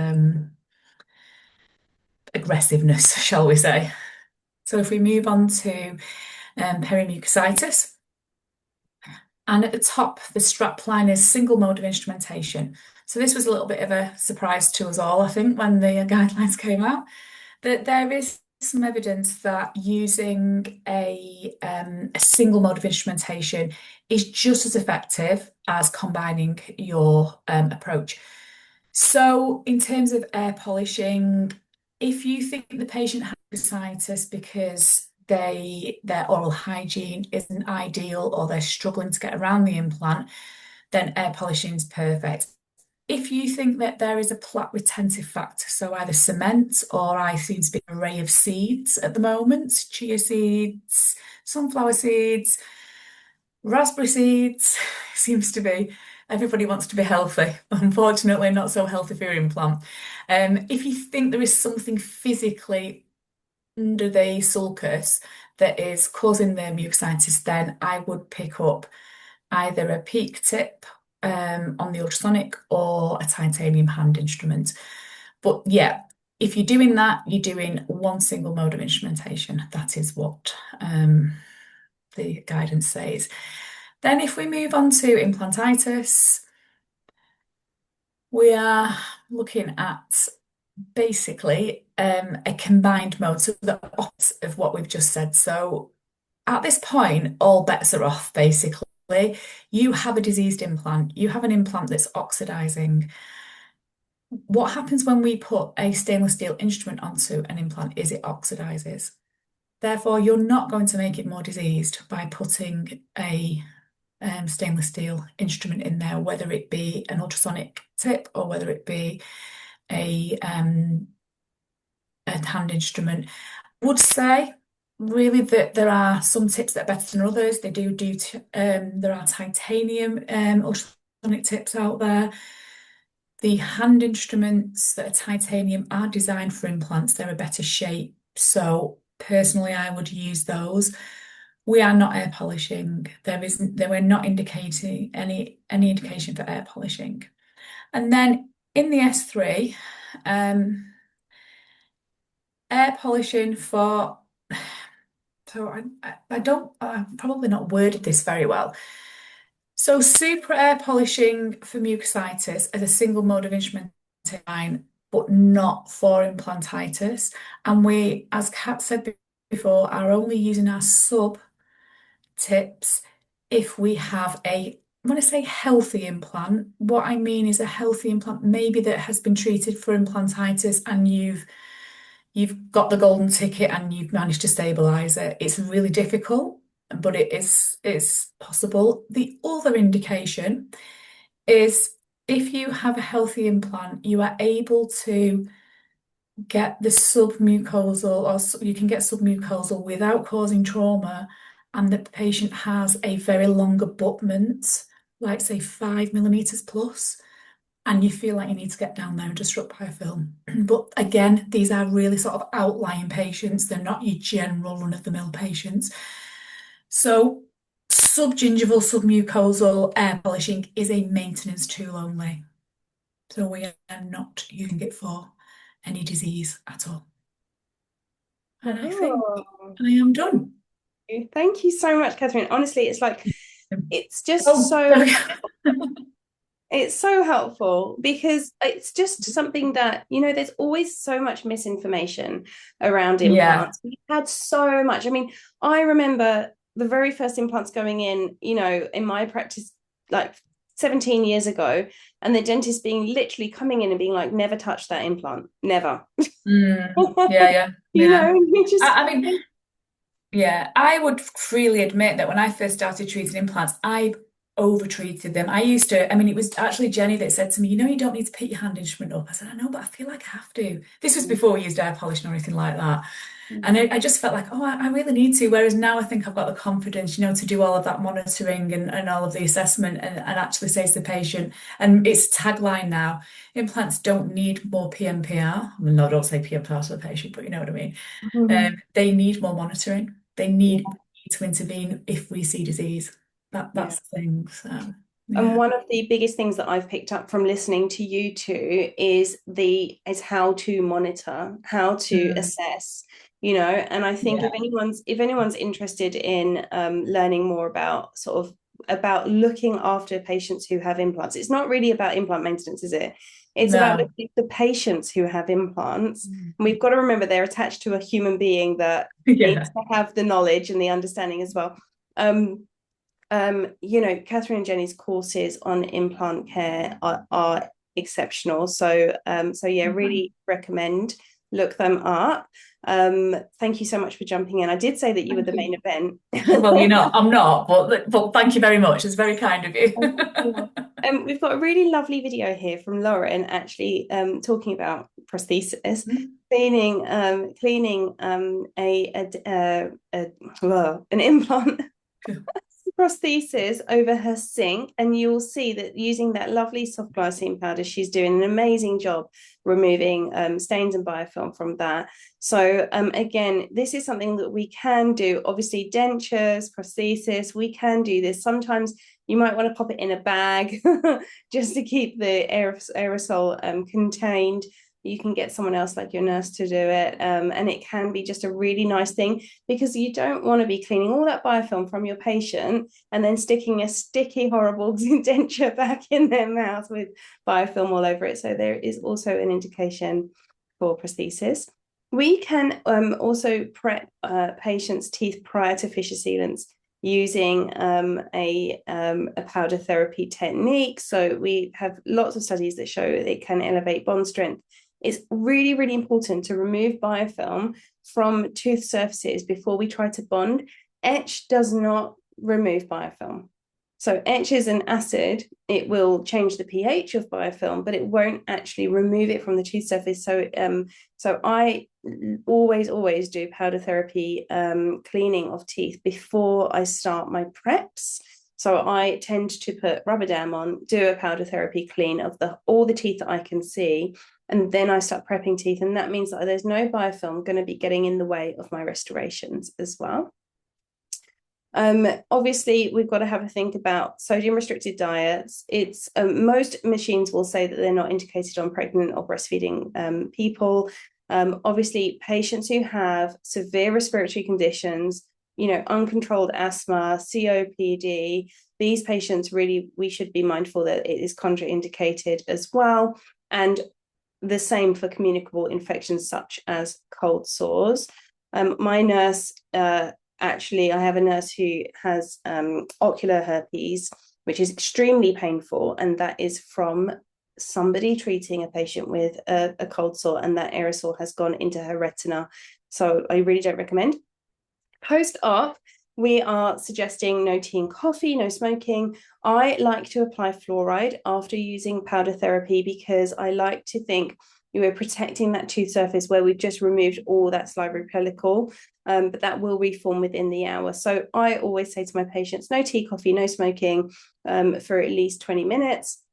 aggressiveness, shall we say. So if we move on to perimucositis, and at the top, the strap line is single mode of instrumentation. So this was a little bit of a surprise to us all, I think, when the guidelines came out, that there is some evidence that using a single mode of instrumentation is just as effective as combining your approach. So in terms of air polishing, if you think the patient has sinusitis because their oral hygiene isn't ideal or they're struggling to get around the implant, then air polishing is perfect. If you think that there is a plaque retentive factor, so either cement or I seem to be an array of seeds at the moment, chia seeds, sunflower seeds, raspberry seeds, seems to be. Everybody wants to be healthy. Unfortunately, not so healthy for your implant. If you think there is something physically under the sulcus that is causing the mucositis, then I would pick up either a peak tip on the ultrasonic or a titanium hand instrument. But yeah, if you're doing that, you're doing one single mode of instrumentation. That is what the guidance says. Then if we move on to implantitis, we are looking at basically a combined mode, so the opposite of what we've just said. So at this point, all bets are off, basically. You have a diseased implant, you have an implant that's oxidizing. What happens when we put a stainless steel instrument onto an implant is it oxidizes. Therefore, you're not going to make it more diseased by putting a stainless steel instrument in there, whether it be an ultrasonic tip or whether it be a hand instrument. I would say really that there are some tips that are better than others. They do there are titanium ultrasonic tips out there. The hand instruments that are titanium are designed for implants. They're a better shape. So personally, I would use those. We are not air polishing. We're not indicating any indication for air polishing. And then in the S3, air polishing for, so I don't, I've probably not worded this very well. So super air polishing for mucositis as a single mode of instrumentation, but not for implantitis. And we, as Kat said before, are only using our sub tips if we have when I say healthy implant, what I mean is a healthy implant maybe that has been treated for implantitis and you've got the golden ticket and you've managed to stabilize it. It's really difficult, but it's possible. The other indication is if you have a healthy implant, you are able to get the submucosal, or you can get submucosal without causing trauma, and the patient has a very long abutment, like say 5 millimeters plus, and you feel like you need to get down there and disrupt biofilm. But again, these are really sort of outlying patients. They're not your general run-of-the-mill patients. So subgingival, submucosal air polishing is a maintenance tool only. So we are not using it for any disease at all. And I think Oh, I am done. thank you so much, Catherine. Honestly, it's like it's just Oh, so sorry. it's so helpful because it's just something that, there's always so much misinformation around Yeah. implants. We've had so much. I mean, I remember the very first implants going in my practice, like 17 years ago, and the dentist being literally coming in and being like, never touch that implant, never. Yeah, yeah, yeah. You just I mean, yeah, I would freely admit that when I first started treating implants, I over-treated them. I mean, it was actually Jenny that said to me, you don't need to pick your hand instrument up. I said, I know, but I feel like I have to. This was before we used air polishing or anything like that. And I just felt like, oh, I really need to. Whereas now I think I've got the confidence, to do all of that monitoring and all of the assessment and actually say to the patient, and it's tagline now, implants don't need more PMPR. I mean, no, don't say PMPR to the patient, but you know what I mean. Mhm. They need more monitoring. They need to intervene if we see disease. Yeah. That's the thing. So And yeah. one of the biggest things that I've picked up from listening to you two is how to monitor, how to Mm, assess, and I think yeah. if anyone's interested in learning more about sort of about looking after patients who have implants, it's not really about implant maintenance, is it? It's about No. looking at the patients who have implants. Mm. And we've got to remember they're attached to a human being that needs Yeah. to have the knowledge and the understanding as well. Catherine and Jenny's courses on implant care are exceptional. So yeah, Okay. really recommend look them up. Thank you so much for jumping in. I did say that you were Thank the you. main event. Well, I'm not, but thank you very much. It's very kind of you. We've got a really lovely video here from Lauren actually talking about prosthesis, cleaning an implant prosthesis over her sink, and you'll see that using that lovely soft glycine powder, she's doing an amazing job removing stains and biofilm from that. So again, this is something that we can do. Obviously, dentures, prosthesis, we can do this. Sometimes you might want to pop it in a bag just to keep the aerosol contained. You can get someone else like your nurse to do it. And it can be just a really nice thing, because you don't want to be cleaning all that biofilm from your patient and then sticking a sticky, horrible denture back in their mouth with biofilm all over it. So there is also an indication for prosthesis. We can also prep patients' teeth prior to fissure sealants using a powder therapy technique. So we have lots of studies that show it can elevate bond strength. It's really, really important to remove biofilm from tooth surfaces before we try to bond. Etch does not remove biofilm. So etch is an acid. It will change the pH of biofilm, but it won't actually remove it from the tooth surface. So I always do powder therapy cleaning of teeth before I start my preps. So I tend to put rubber dam on, do a powder therapy clean of all the teeth that I can see, and then I start prepping teeth. And that means that there's no biofilm going to be getting in the way of my restorations as well. Obviously, we've got to have a think about sodium restricted diets. It's most machines will say that they're not indicated on pregnant or breastfeeding people. Obviously, patients who have severe respiratory conditions, uncontrolled asthma, COPD, these patients really, we should be mindful that it is contraindicated as well. And the same for communicable infections such as cold sores. My nurse, actually, I have a nurse who has ocular herpes, which is extremely painful, and that is from somebody treating a patient with a cold sore, and that aerosol has gone into her retina. So I really don't recommend. Post-op, we are suggesting no tea and coffee, no smoking. I like to apply fluoride after using powder therapy because I like to think you are protecting that tooth surface where we've just removed all that salivary pellicle, but that will reform within the hour. So I always say to my patients, no tea, coffee, no smoking for at least 20 minutes.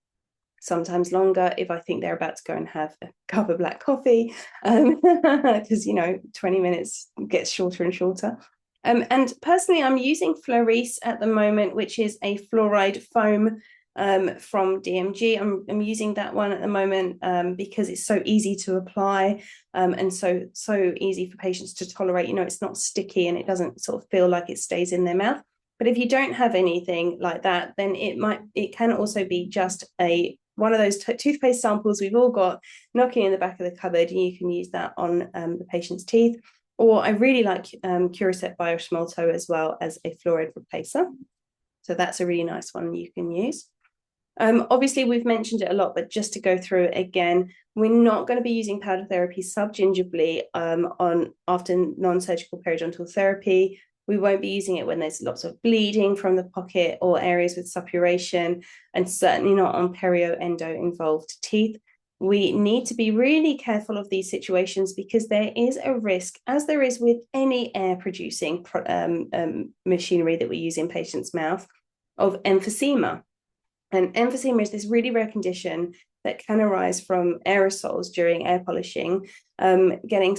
Sometimes longer if I think they're about to go and have a cup of black coffee, because 20 minutes gets shorter and shorter. And personally, I'm using Floris at the moment, which is a fluoride foam from DMG. I'm using that one at the moment because it's so easy to apply and so easy for patients to tolerate. It's not sticky and it doesn't sort of feel like it stays in their mouth. But if you don't have anything like that, then it can also be just one of those toothpaste samples we've all got knocking in the back of the cupboard, and you can use that on the patient's teeth. Or I really like Curacet Bioschmolto as well as a fluoride replacer. So that's a really nice one you can use. Obviously, we've mentioned it a lot, but just to go through it again, we're not going to be using powder therapy subgingivally after non-surgical periodontal therapy. We won't be using it when there's lots of bleeding from the pocket or areas with suppuration, and certainly not on perio-endo involved teeth. we need to be really careful of these situations because there is a risk, as there is with any air producing machinery that we use in patients' mouth, of emphysema. And emphysema is this really rare condition that can arise from aerosols during air polishing, getting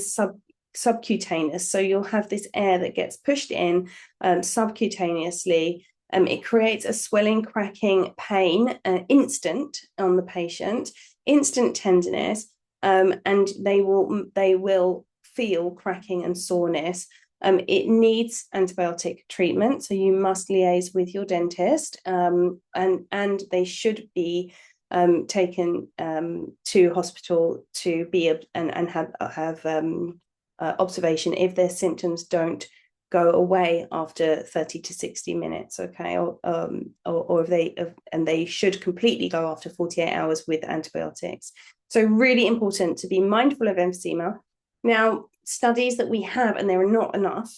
subcutaneous. So you'll have this air that gets pushed in subcutaneously. It creates a swelling, cracking, pain, instant on the patient, instant tenderness, and they will feel cracking and soreness. It needs antibiotic treatment, so you must liaise with your dentist, and they should be taken to hospital to be and have observation if their symptoms don't go away after 30 to 60 minutes, okay, or if they should completely go after 48 hours with antibiotics. So really important to be mindful of emphysema. Now, studies that we have, and there are not enough,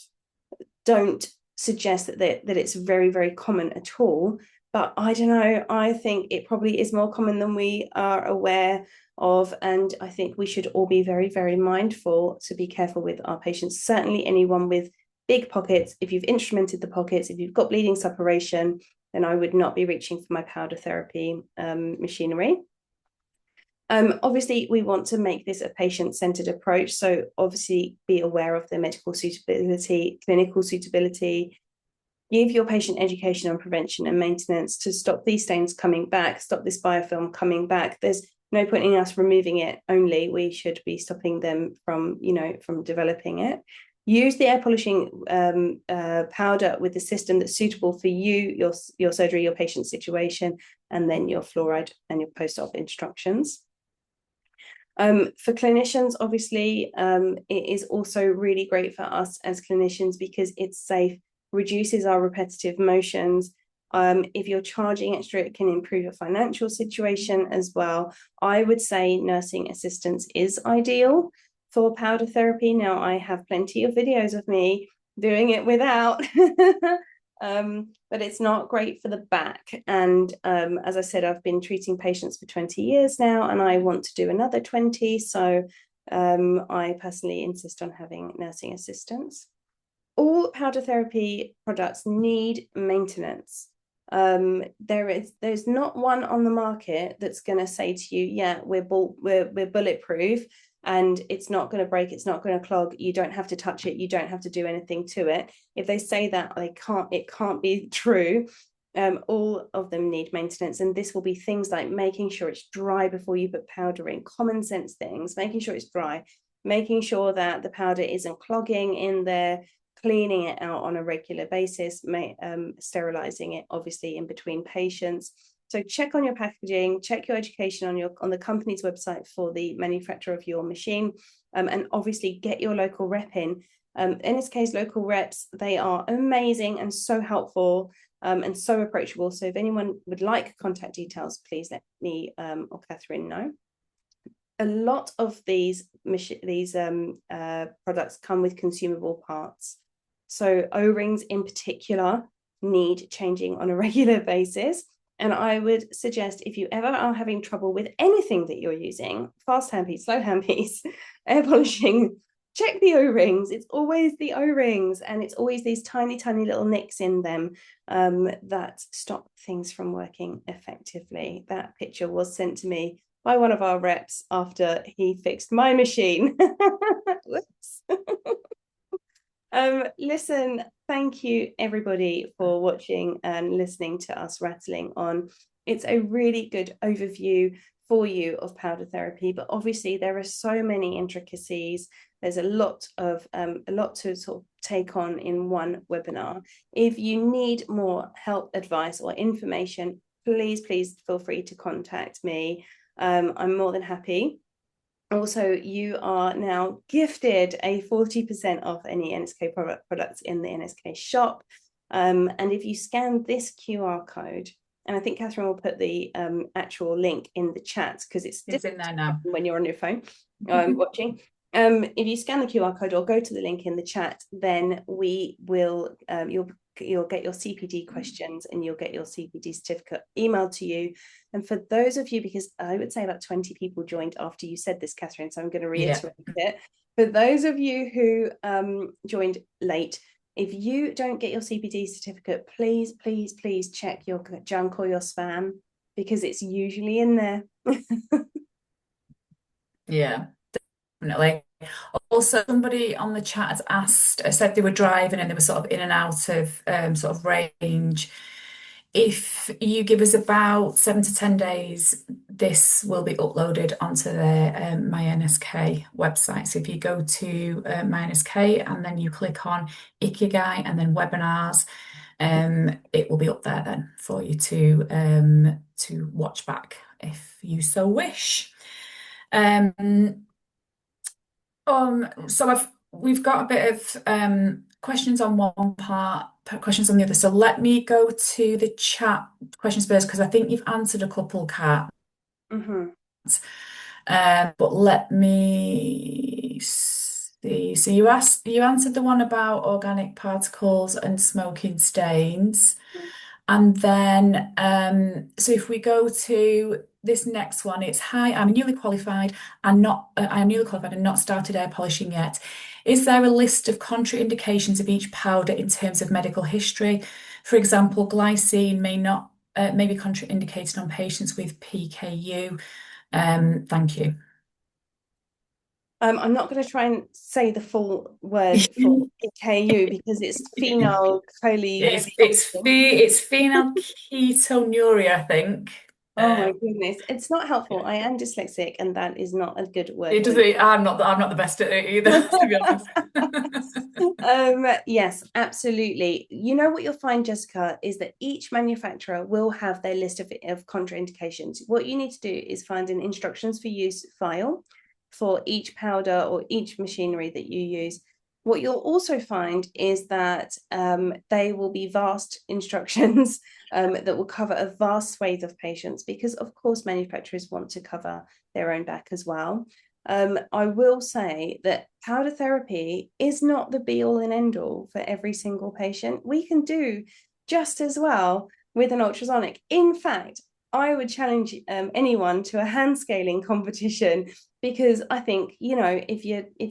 don't suggest that it's very, very common at all. But I don't know, I think it probably is more common than we are aware of. And I think we should all be very, very mindful to be careful with our patients. Certainly anyone with big pockets, if you've instrumented the pockets, if you've got bleeding suppuration, then I would not be reaching for my powder therapy machinery. Obviously, we want to make this a patient-centered approach. So obviously be aware of the medical suitability, clinical suitability. Give your patient education on prevention and maintenance to stop these stains coming back, stop this biofilm coming back. There's no point in us removing it only. We should be stopping them from developing it. Use the air polishing powder with the system that's suitable for you, your surgery, your patient situation, and then your fluoride and your post-op instructions. For clinicians, obviously, it is also really great for us as clinicians because it's safe, reduces our repetitive motions. If you're charging extra, it can improve your financial situation as well. I would say nursing assistance is ideal for powder therapy. Now, I have plenty of videos of me doing it without, but it's not great for the back. And as I said, I've been treating patients for 20 years now, and I want to do another 20. So I personally insist on having nursing assistance. All powder therapy products need maintenance. There's not one on the market that's going to say to you, yeah, we're bulletproof and it's not going to break, it's not going to clog, you don't have to touch it, you don't have to do anything to it. If they say that, it can't be true. All of them need maintenance, and this will be things like making sure it's dry before you put powder in, common sense things, making sure it's dry, making sure that the powder isn't clogging in there, cleaning it out on a regular basis, sterilizing it obviously in between patients. So check on your packaging, check your education on the company's website for the manufacturer of your machine, and obviously get your local rep in. NSK's local reps, they are amazing and so helpful and so approachable. So if anyone would like contact details, please let me or Catherine know. A lot of these products come with consumable parts. So O-rings in particular need changing on a regular basis. And I would suggest if you ever are having trouble with anything that you're using, fast handpiece, slow handpiece, air polishing, check the O-rings. It's always the O-rings, and it's always these tiny, tiny little nicks in them that stop things from working effectively. That picture was sent to me by one of our reps after he fixed my machine. Whoops. Listen, thank you everybody for watching and listening to us rattling on. It's a really good overview for you of powder therapy, but obviously there are so many intricacies. There's a lot to sort of take on in one webinar. If you need more help, advice, or information, please feel free to contact me. I'm more than happy. Also, you are now gifted a 40% off any NSK products in the NSK shop. And if you scan this QR code, and I think Catherine will put the actual link in the chat because it's in there now when you're on your phone watching. If you scan the QR code or go to the link in the chat, then we will you'll you'll get your CPD questions and you'll get your CPD certificate emailed to you. And for those of you, because I would say about 20 people joined after you said this, Catherine, so I'm going to reiterate it. For those of you who joined late, if you don't get your CPD certificate, please, please, please check your junk or your spam, because it's usually in there. Yeah, definitely. Also, somebody on the chat has asked, said they were driving and they were sort of in and out of sort of range. If you give us about 7 to 10 days, this will be uploaded onto the My NSK website. So if you go to My NSK and then you click on Ikigai and then webinars, it will be up there then for you to watch back if you so wish. So we've got a bit of questions on one part, questions on the other. So let me go to the chat questions first, because I think you've answered a couple, Kat. Mm-hmm. But let me see. So you answered the one about organic particles and smoking stains. And then, so if we go to this next one, it's hi, I'm newly qualified and not started air polishing yet. Is there a list of contraindications of each powder in terms of medical history? For example, glycine may be contraindicated on patients with PKU. Thank you. I'm not going to try and say the full word for PKU because it's It's phenylketonuria, I think. Oh my goodness, it's not helpful. I am dyslexic, and that is not a good word It for doesn't. I'm not the best at it either, to be honest. Yes, absolutely. You know what you'll find, Jessica, is that each manufacturer will have their list of contraindications. What you need to do is find an instructions for use file for each powder or each machinery that you use. What you'll also find is that they will be vast instructions that will cover a vast swathe of patients, because of course manufacturers want to cover their own back as well. I will say that powder therapy is not the be all and end all for every single patient. We can do just as well with an ultrasonic. In fact, I would challenge anyone to a hand scaling competition, because I think, if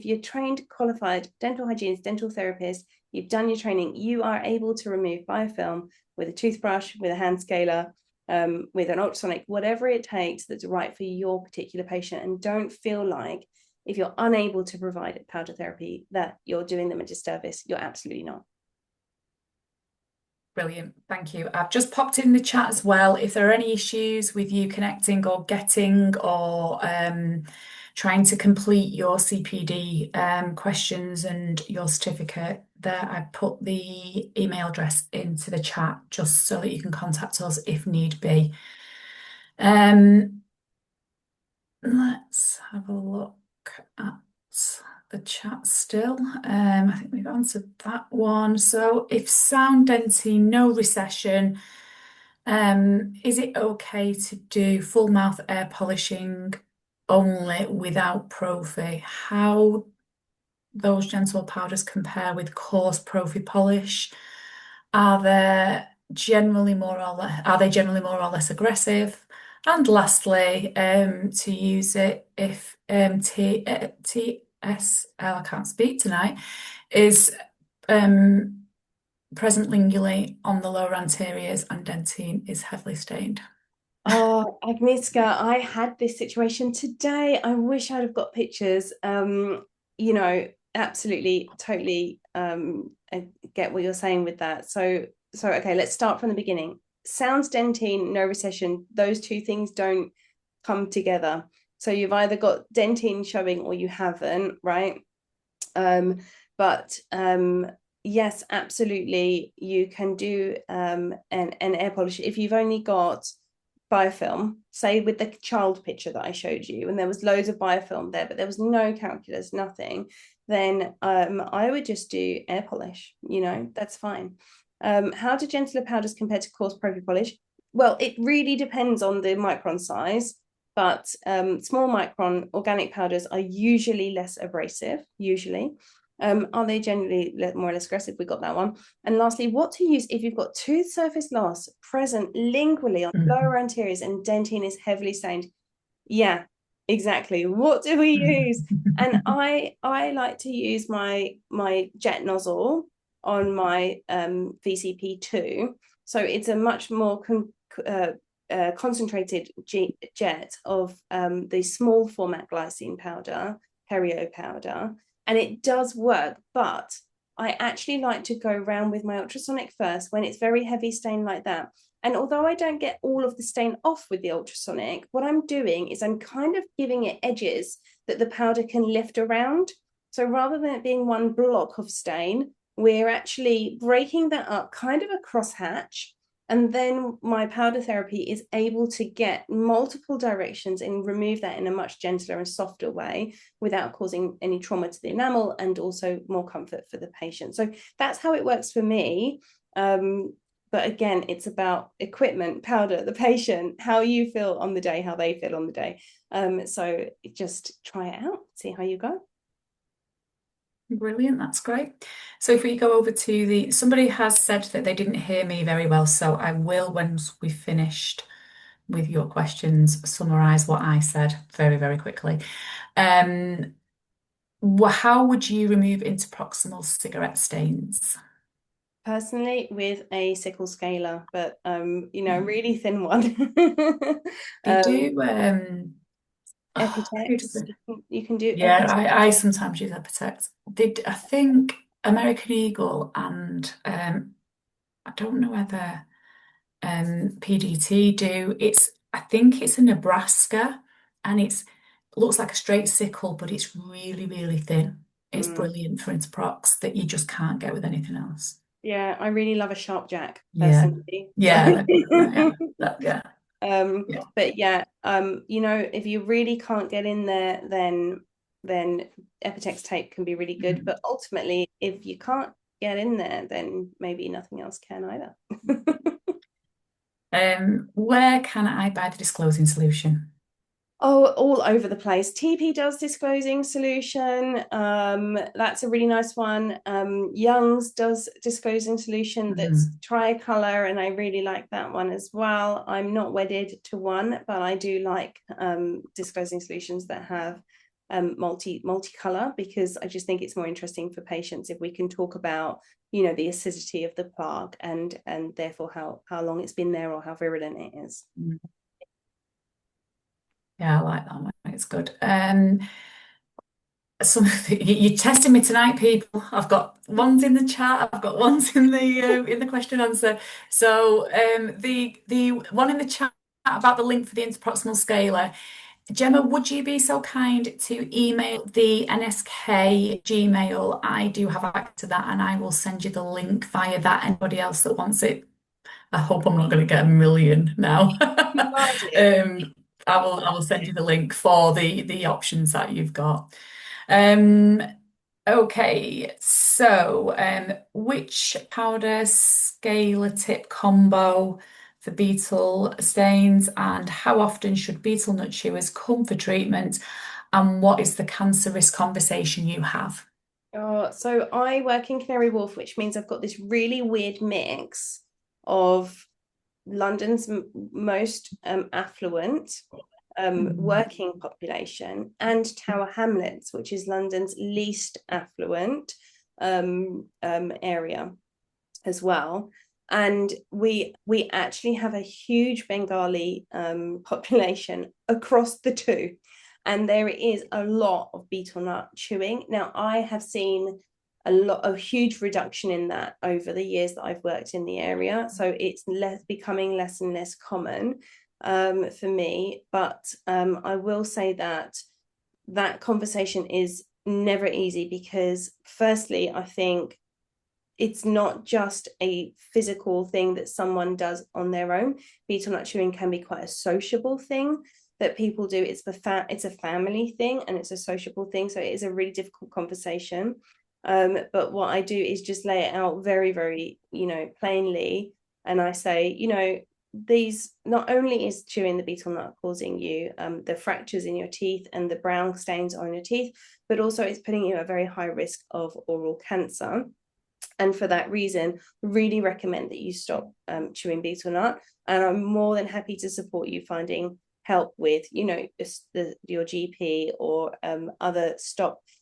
you're trained, qualified dental hygienist, dental therapist, you've done your training, you are able to remove biofilm with a toothbrush, with a hand scaler, with an ultrasonic, whatever it takes that's right for your particular patient. And don't feel like if you're unable to provide powder therapy that you're doing them a disservice. You're absolutely not. Brilliant. Thank you. I've just popped in the chat as well. If there are any issues with you connecting or getting or trying to complete your CPD questions and your certificate, there I put the email address into the chat just so that you can contact us if need be. Let's have a look at the chat still. I think we've answered that one. So if sound dentine, no recession, is it okay to do full mouth air polishing only without prophy? How those gentle powders compare with coarse prophy polish? Are they generally more or less aggressive? And lastly, to use it if TSL, I can't speak tonight, is present lingually on the lower anteriors and dentine is heavily stained. Oh, Agnieszka, I had this situation today. I wish I'd have got pictures. Absolutely, totally I get what you're saying with that. So okay, let's start from the beginning. Sounds dentine, no recession, those two things don't come together. So you've either got dentine showing or you haven't, right? But yes, absolutely, you can do an air polish if you've only got biofilm, say with the child picture that I showed you, and there was loads of biofilm there, but there was no calculus, nothing, then I would just do air polish, that's fine. How do gentler powders compare to coarse prophy polish? Well, it really depends on the micron size, but small micron organic powders are usually less abrasive, usually. Are they generally more or less aggressive? We got that one. And lastly, what to use if you've got tooth surface loss present lingually on lower anteriors and dentine is heavily stained? Yeah, exactly. What do we use? And I like to use my jet nozzle on my VCP2. So it's a much more concentrated jet of the small format glycine powder, perio powder, and it does work. But I actually like to go around with my ultrasonic first when it's very heavy stain like that. And although I don't get all of the stain off with the ultrasonic, what I'm doing is I'm kind of giving it edges that the powder can lift around. So rather than it being one block of stain, we're actually breaking that up kind of a crosshatch. And then my powder therapy is able to get multiple directions and remove that in a much gentler and softer way without causing any trauma to the enamel, and also more comfort for the patient. So that's how it works for me. But again, it's about equipment, powder, the patient, how you feel on the day, how they feel on the day. So just try it out, see how you go. Brilliant, that's great. So if we go over to somebody has said that they didn't hear me very well, so I will, once we've finished with your questions, summarize what I said very, very quickly. How would you remove interproximal cigarette stains? Personally, with a sickle scaler, but really thin one. They um, do, who does Epitex, it? you can do Yeah, Epitex. I sometimes use Epitex. I think American Eagle and I don't know whether PDT do. I think it's a Nebraska, and looks like a straight sickle, but it's really, really thin. It's Mm. brilliant for interprox that you just can't get with anything else. Yeah, I really love a sharp jack Yeah. personally. So Yeah, yeah, yeah, um, yeah. but yeah, if you really can't get in there, then Epitex tape can be really good. Mhm. But ultimately, if you can't get in there, then maybe nothing else can either. Where can I buy the disclosing solution? Oh, all over the place. TP does disclosing solution. That's a really nice one. Young's does disclosing solution that's Mm. tricolor, and I really like that one as well. I'm not wedded to one, but I do like disclosing solutions that have multicolor, because I just think it's more interesting for patients if we can talk about, the acidity of the plaque, and therefore how long it's been there or how virulent it is. Mm. Yeah, I like that one. It's good. You're testing me tonight, people. I've got ones in the chat. I've got ones in the question answer. So the one in the chat about the link for the interproximal scaler. Gemma, would you be so kind to email the NSK Gmail? I do have access to that, and I will send you the link via that. Anybody else that wants it, I hope I'm not going to get a million now. Um, I will send you the link for the options that you've got. Um, okay, so which powder scaler tip combo for beetle stains, and how often should beetle nut chewers come for treatment, and what is the cancer risk conversation you have? So I work in Canary Wharf, which means I've got this really weird mix of London's most affluent Mm. working population, and Tower Hamlets, which is London's least affluent area as well. And we actually have a huge Bengali population across the two, and there is a lot of betel nut chewing. Now, I have seen a huge reduction in that over the years that I've worked in the area, so it's becoming less and less common for me. But I will say that that conversation is never easy, because firstly, I think it's not just a physical thing that someone does on their own. Betel nut chewing can be quite a sociable thing that people do. It's a family thing, and it's a sociable thing, so it is a really difficult conversation. But what I do is just lay it out very, very, plainly, and I say, these, not only is chewing the betel nut causing you the fractures in your teeth and the brown stains on your teeth, but also it's putting you at a very high risk of oral cancer. And for that reason, really recommend that you stop chewing betel nut. And I'm more than happy to support you finding help with, your GP or other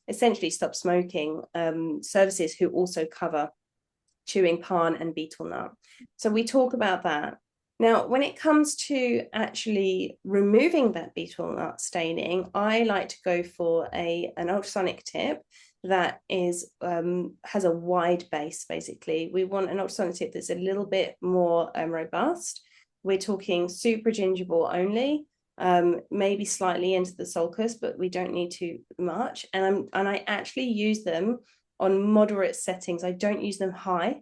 essentially stop smoking services who also cover chewing palm and betel nut. So we talk about that. Now, when it comes to actually removing that betel nut staining, I like to go for an ultrasonic tip that is has a wide base. Basically, we want an ultrasonic tip that's a little bit more robust. We're talking supragingival only, maybe slightly into the sulcus, but we don't need too much. And I actually use them on moderate settings. I don't use them high,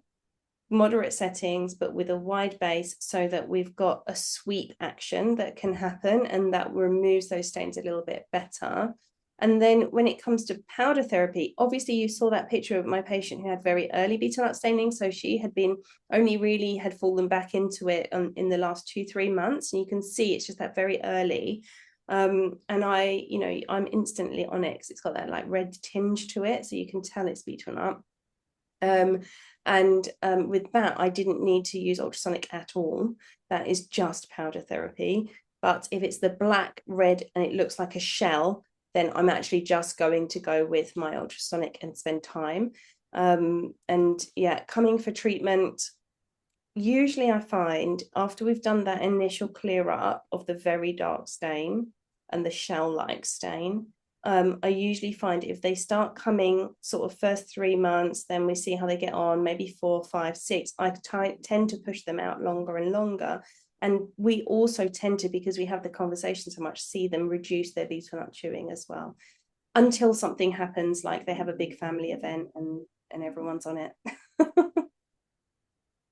moderate settings, but with a wide base, so that we've got a sweep action that can happen and that removes those stains a little bit better. And then when it comes to powder therapy, obviously you saw that picture of my patient who had very early betel nut staining. So she had fallen back into it in the last 2-3 months. And you can see it's just that very early. And I'm instantly on it because it's got that like red tinge to it. So you can tell it's betel nut. With that, I didn't need to use ultrasonic at all. That is just powder therapy. But if it's the black, red, and it looks like a shell, then I'm actually just going to go with my ultrasonic and spend time. Coming for treatment, usually I find after we've done that initial clear up of the very dark stain and the shell-like stain, I usually find if they start coming sort of first 3 months, then we see how they get on, maybe 4, 5, 6. I tend to push them out longer and longer. And we also tend to, because we have the conversation so much, see them reduce their betel nut chewing as well, until something happens, like they have a big family event and everyone's on it.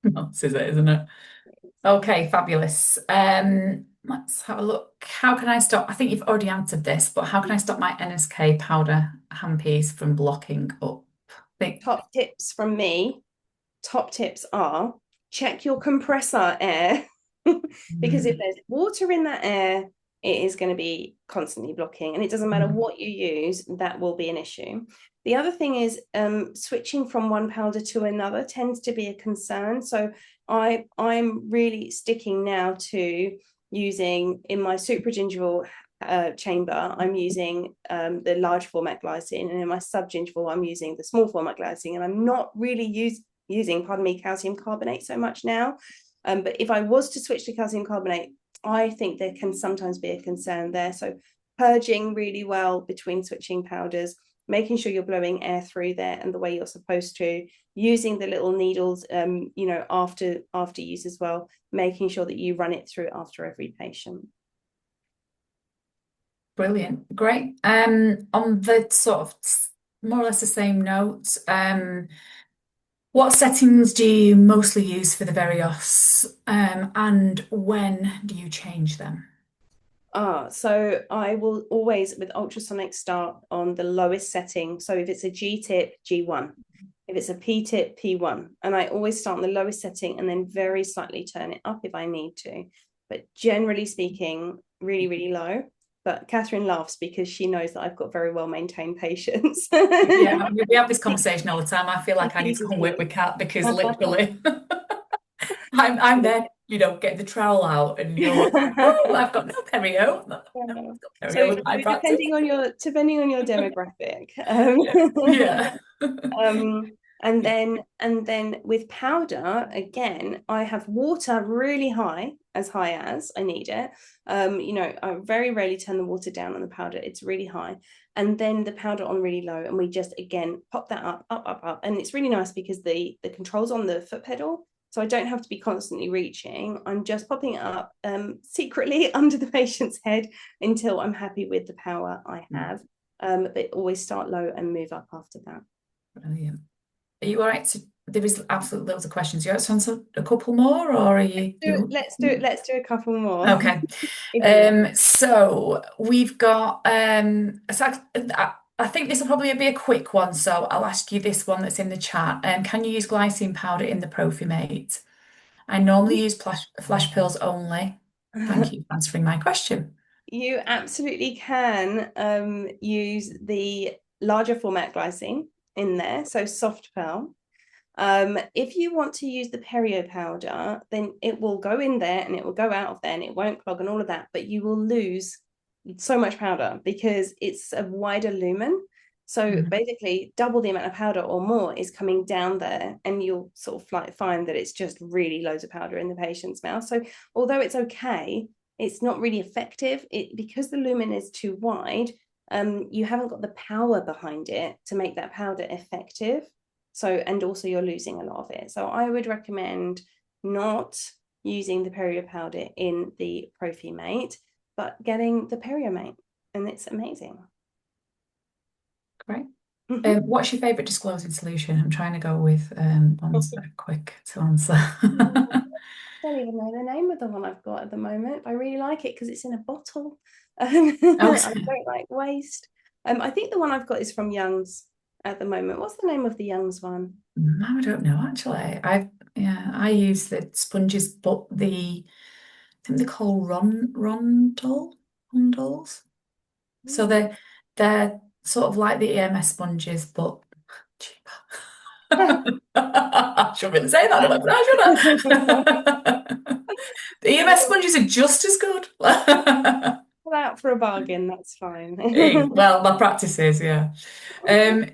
This is it, isn't it? Okay, fabulous. Let's have a look. How can I stop? I think you've already answered this, but how can I stop my NSK powder handpiece from blocking up? Top tips from me. Top tips are check your compressor air because if there's water in that air, it is going to be constantly blocking, and it doesn't matter what you use, that will be an issue. The other thing is switching from one powder to another tends to be a concern. So I'm really sticking now to using, in my supragingival chamber, I'm using the large format glycine, and in my subgingival, I'm using the small format glycine, and I'm not really using, calcium carbonate so much now. But if I was to switch to calcium carbonate, I think there can sometimes be a concern there. So purging really well between switching powders, making sure you're blowing air through there and the way you're supposed to, using the little needles, after use as well, making sure that you run it through after every patient. Brilliant. Great. On the sort of more or less the same note, what settings do you mostly use for the Verios, and when do you change them? So I will always, with ultrasonic, start on the lowest setting. So if it's a G tip, G1. If it's a P tip, P1. And I always start on the lowest setting and then very slightly turn it up if I need to. But generally speaking, really, really low. But Catherine laughs because she knows that I've got very well maintained patients. Yeah, we have this conversation all the time. I feel like I need to come with Kat because literally I'm there, get the trowel out and you're like, oh, I've got no perio. No, I've got perio So with my practice. depending on your demographic. Yeah. And then with powder, again, I have water really high, as high as I need it. I very rarely turn the water down on the powder. It's really high. And then the powder on really low. And we just, again, pop that up, up, up, up. And it's really nice because the control's on the foot pedal. So I don't have to be constantly reaching. I'm just popping it up secretly under the patient's head until I'm happy with the power I have. But always start low and move up after that. Brilliant. Are you all right there is absolutely loads of questions. You want to answer a couple more, or are you? Let's do a couple more. Okay. So we've got I think this will probably be a quick one, so I'll ask you this one that's in the chat. Can you use glycine powder in the Profimate? I normally use flash pills only. Thank you for answering my question. You absolutely can use the larger format glycine in there, so soft pearl. If you want to use the perio powder, then it will go in there and it will go out of there and it won't clog and all of that, but you will lose so much powder because it's a wider lumen. So Mhm. basically, double the amount of powder or more is coming down there, and you'll sort of like find that it's just really loads of powder in the patient's mouth. So although it's okay, it's not really effective. It because the lumen is too wide, you haven't got the power behind it to make that powder effective. So, and also you're losing a lot of it. So I would recommend not using the perio powder in the Profimate, but getting the Periomate, and it's amazing. Great. I What's your favourite disclosing solution? I'm trying to go with ones that are quick to answer. don't even know the name of the one I've got at the moment. I really like it because it's in a bottle. I Okay. don't like waste. I think the one I've got is from Young's at the moment. What's the name of the Young's one? No, I don't know actually. I use the sponges, but I think they're called rondels. So they're sort of like the EMS sponges, but cheaper. I shouldn't really say that, should I? The EMS sponges are just as good. Pull out for a bargain, that's fine. Well, my practice is, yeah. Um,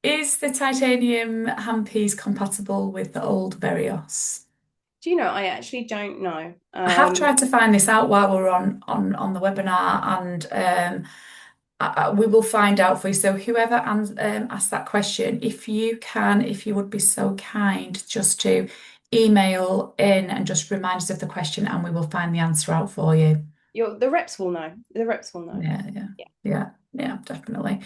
is the titanium handpiece compatible with the old Verios? Do you know, I actually don't know. I have tried to find this out while we're on the webinar, and we will find out for you. So whoever asked that question, if you would be so kind, just to email in and just remind us of the question, and we will find the answer out for you. The reps will know. The reps will know. Yeah, yeah, Yeah. yeah, yeah, definitely.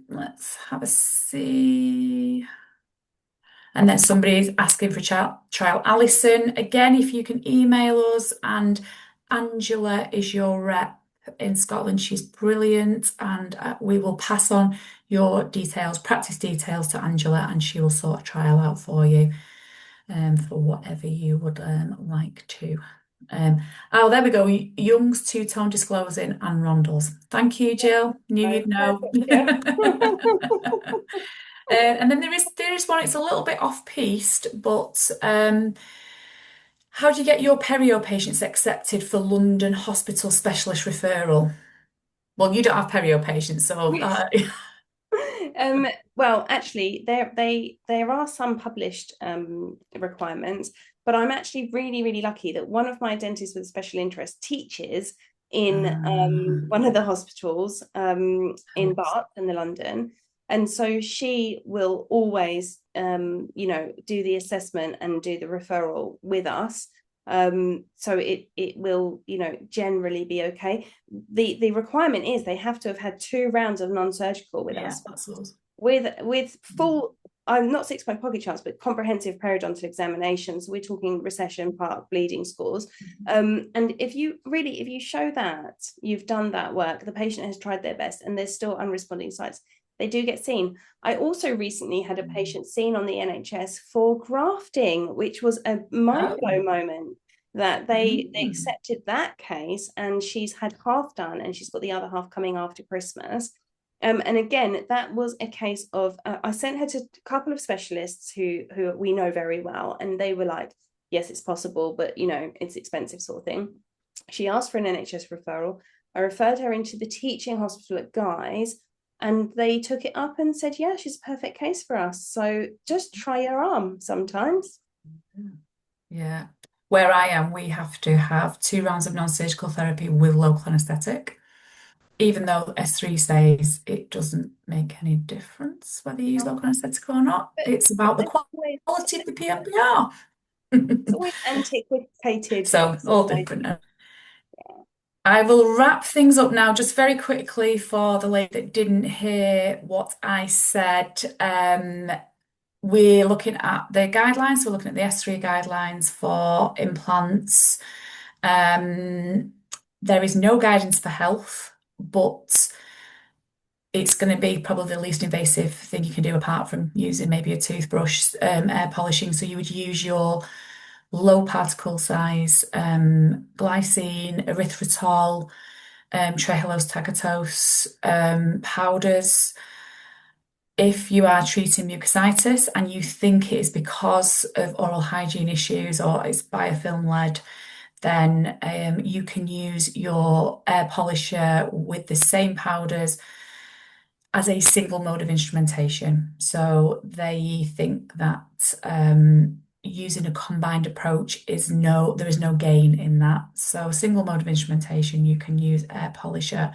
Let's have a see. And then somebody is asking for trial. Alison, again, if you can email us, and Angela is your rep in Scotland. She's brilliant, and we will pass on your details, practice details to Angela, and she will sort a trial out for you for whatever you would like to. Um, oh, there we go. Young's two-tone disclosing and rondels. Thank you, Jill. Knew Oh, you'd know. perfect. Yeah. And then there is one. It's a little bit off-piste, but how do you get your perio patients accepted for London hospital specialist referral? Well, you don't have perio patients, so Um, well, actually, there are some published requirements, but I'm actually really, really lucky that one of my dentists with special interest teaches in one of the hospitals in helps. Bath in the London. And so she will always, do the assessment and do the referral with us. So it will, generally be okay. The requirement is they have to have had 2 rounds of non-surgical with Yeah, us that's us. with full, I'm not 6 point pocket charts, but comprehensive periodontal examinations. So we're talking recession, part, bleeding scores. And if you show that you've done that work, the patient has tried their best and there's still unresponding sites, they do get seen. I also recently had a patient seen on the NHS for grafting, which was a mind blow Oh. moment that they Mm. accepted that case, and she's had half done and she's got the other half coming after Christmas. And again, that was a case of I sent her to a couple of specialists who we know very well, and they were like, "Yes, it's possible, but it's expensive," sort of thing. She asked for an NHS referral. I referred her into the teaching hospital at Guy's, and they took it up and said, "Yeah, she's a perfect case for us." So just try your arm sometimes. Yeah. Where I am, we have to have 2 rounds of non-surgical therapy with local anaesthetic. Even though S3 says it doesn't make any difference whether you use local anaesthetic or not. But It's about the it's always, quality of the PMPR. it's always antiquated. So all different. I will wrap things up now just very quickly for the lady that didn't hear what I said. We're looking at the guidelines. We're looking at the S3 guidelines for implants. Um, there is no guidance for health, but it's going to be probably the least invasive thing you can do apart from using maybe a toothbrush, air polishing. So you would use your low particle size glycine, erythritol, trehalose tagatose powders. If you are treating mucositis and you think it is because of oral hygiene issues or it's biofilm led, then you can use your air polisher with the same powders as a single mode of instrumentation. So they think that using a combined approach there is no gain in that. So single mode of instrumentation, you can use air polisher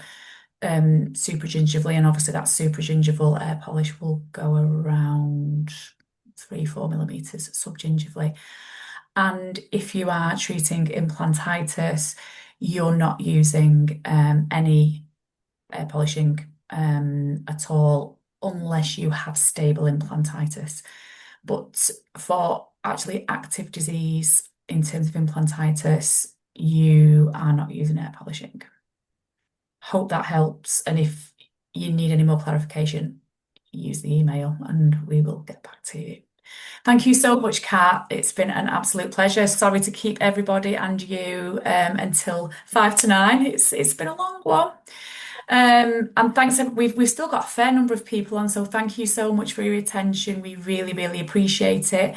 super gingivally, and obviously that super gingival air polish will go around 3-4 millimeters subgingivally. And if you are treating implantitis, you're not using any air polishing at all unless you have stable implantitis. But for actually active disease in terms of implantitis, you are not using air polishing. Hope that helps. And if you need any more clarification, use the email and we will get back to you. Thank you so much, Kat. It's been an absolute pleasure. Sorry to keep everybody and you until 5 to 9. It's been a long one. And thanks, we've still got a fair number of people on, so thank you so much for your attention. We really, really appreciate it.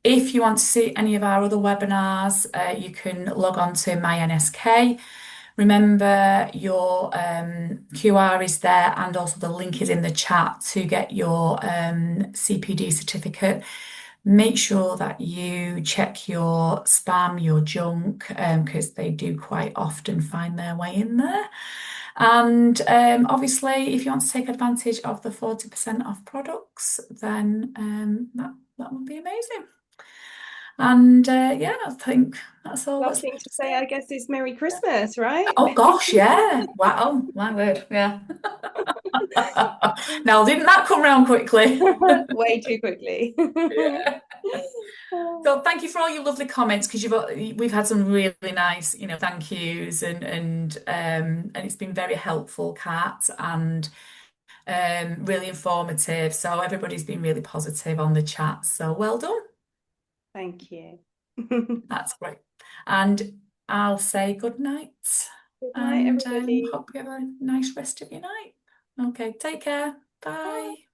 If you want to see any of our other webinars, you can log on to my NSK. Remember, your QR is there, and also the link is in the chat to get your CPD certificate. Make sure that you check your spam, your junk, because they do quite often find their way in there. And obviously, if you want to take advantage of the 40% off products, then that would be amazing. And yeah, I think that's all. Last thing to say, I guess, is Merry Christmas, right? Oh gosh, yeah. Wow, my word, yeah. Now, didn't that come round quickly? Way too quickly. Yeah. So thank you for all your lovely comments, because we've had some really nice, thank yous, and it's been very helpful, Kat, and really informative. So everybody's been really positive on the chat. So well done. Thank you. That's great. And I'll say good night. Good night, And everybody. hope you have a nice rest of your night. Okay, take care. Bye. Bye.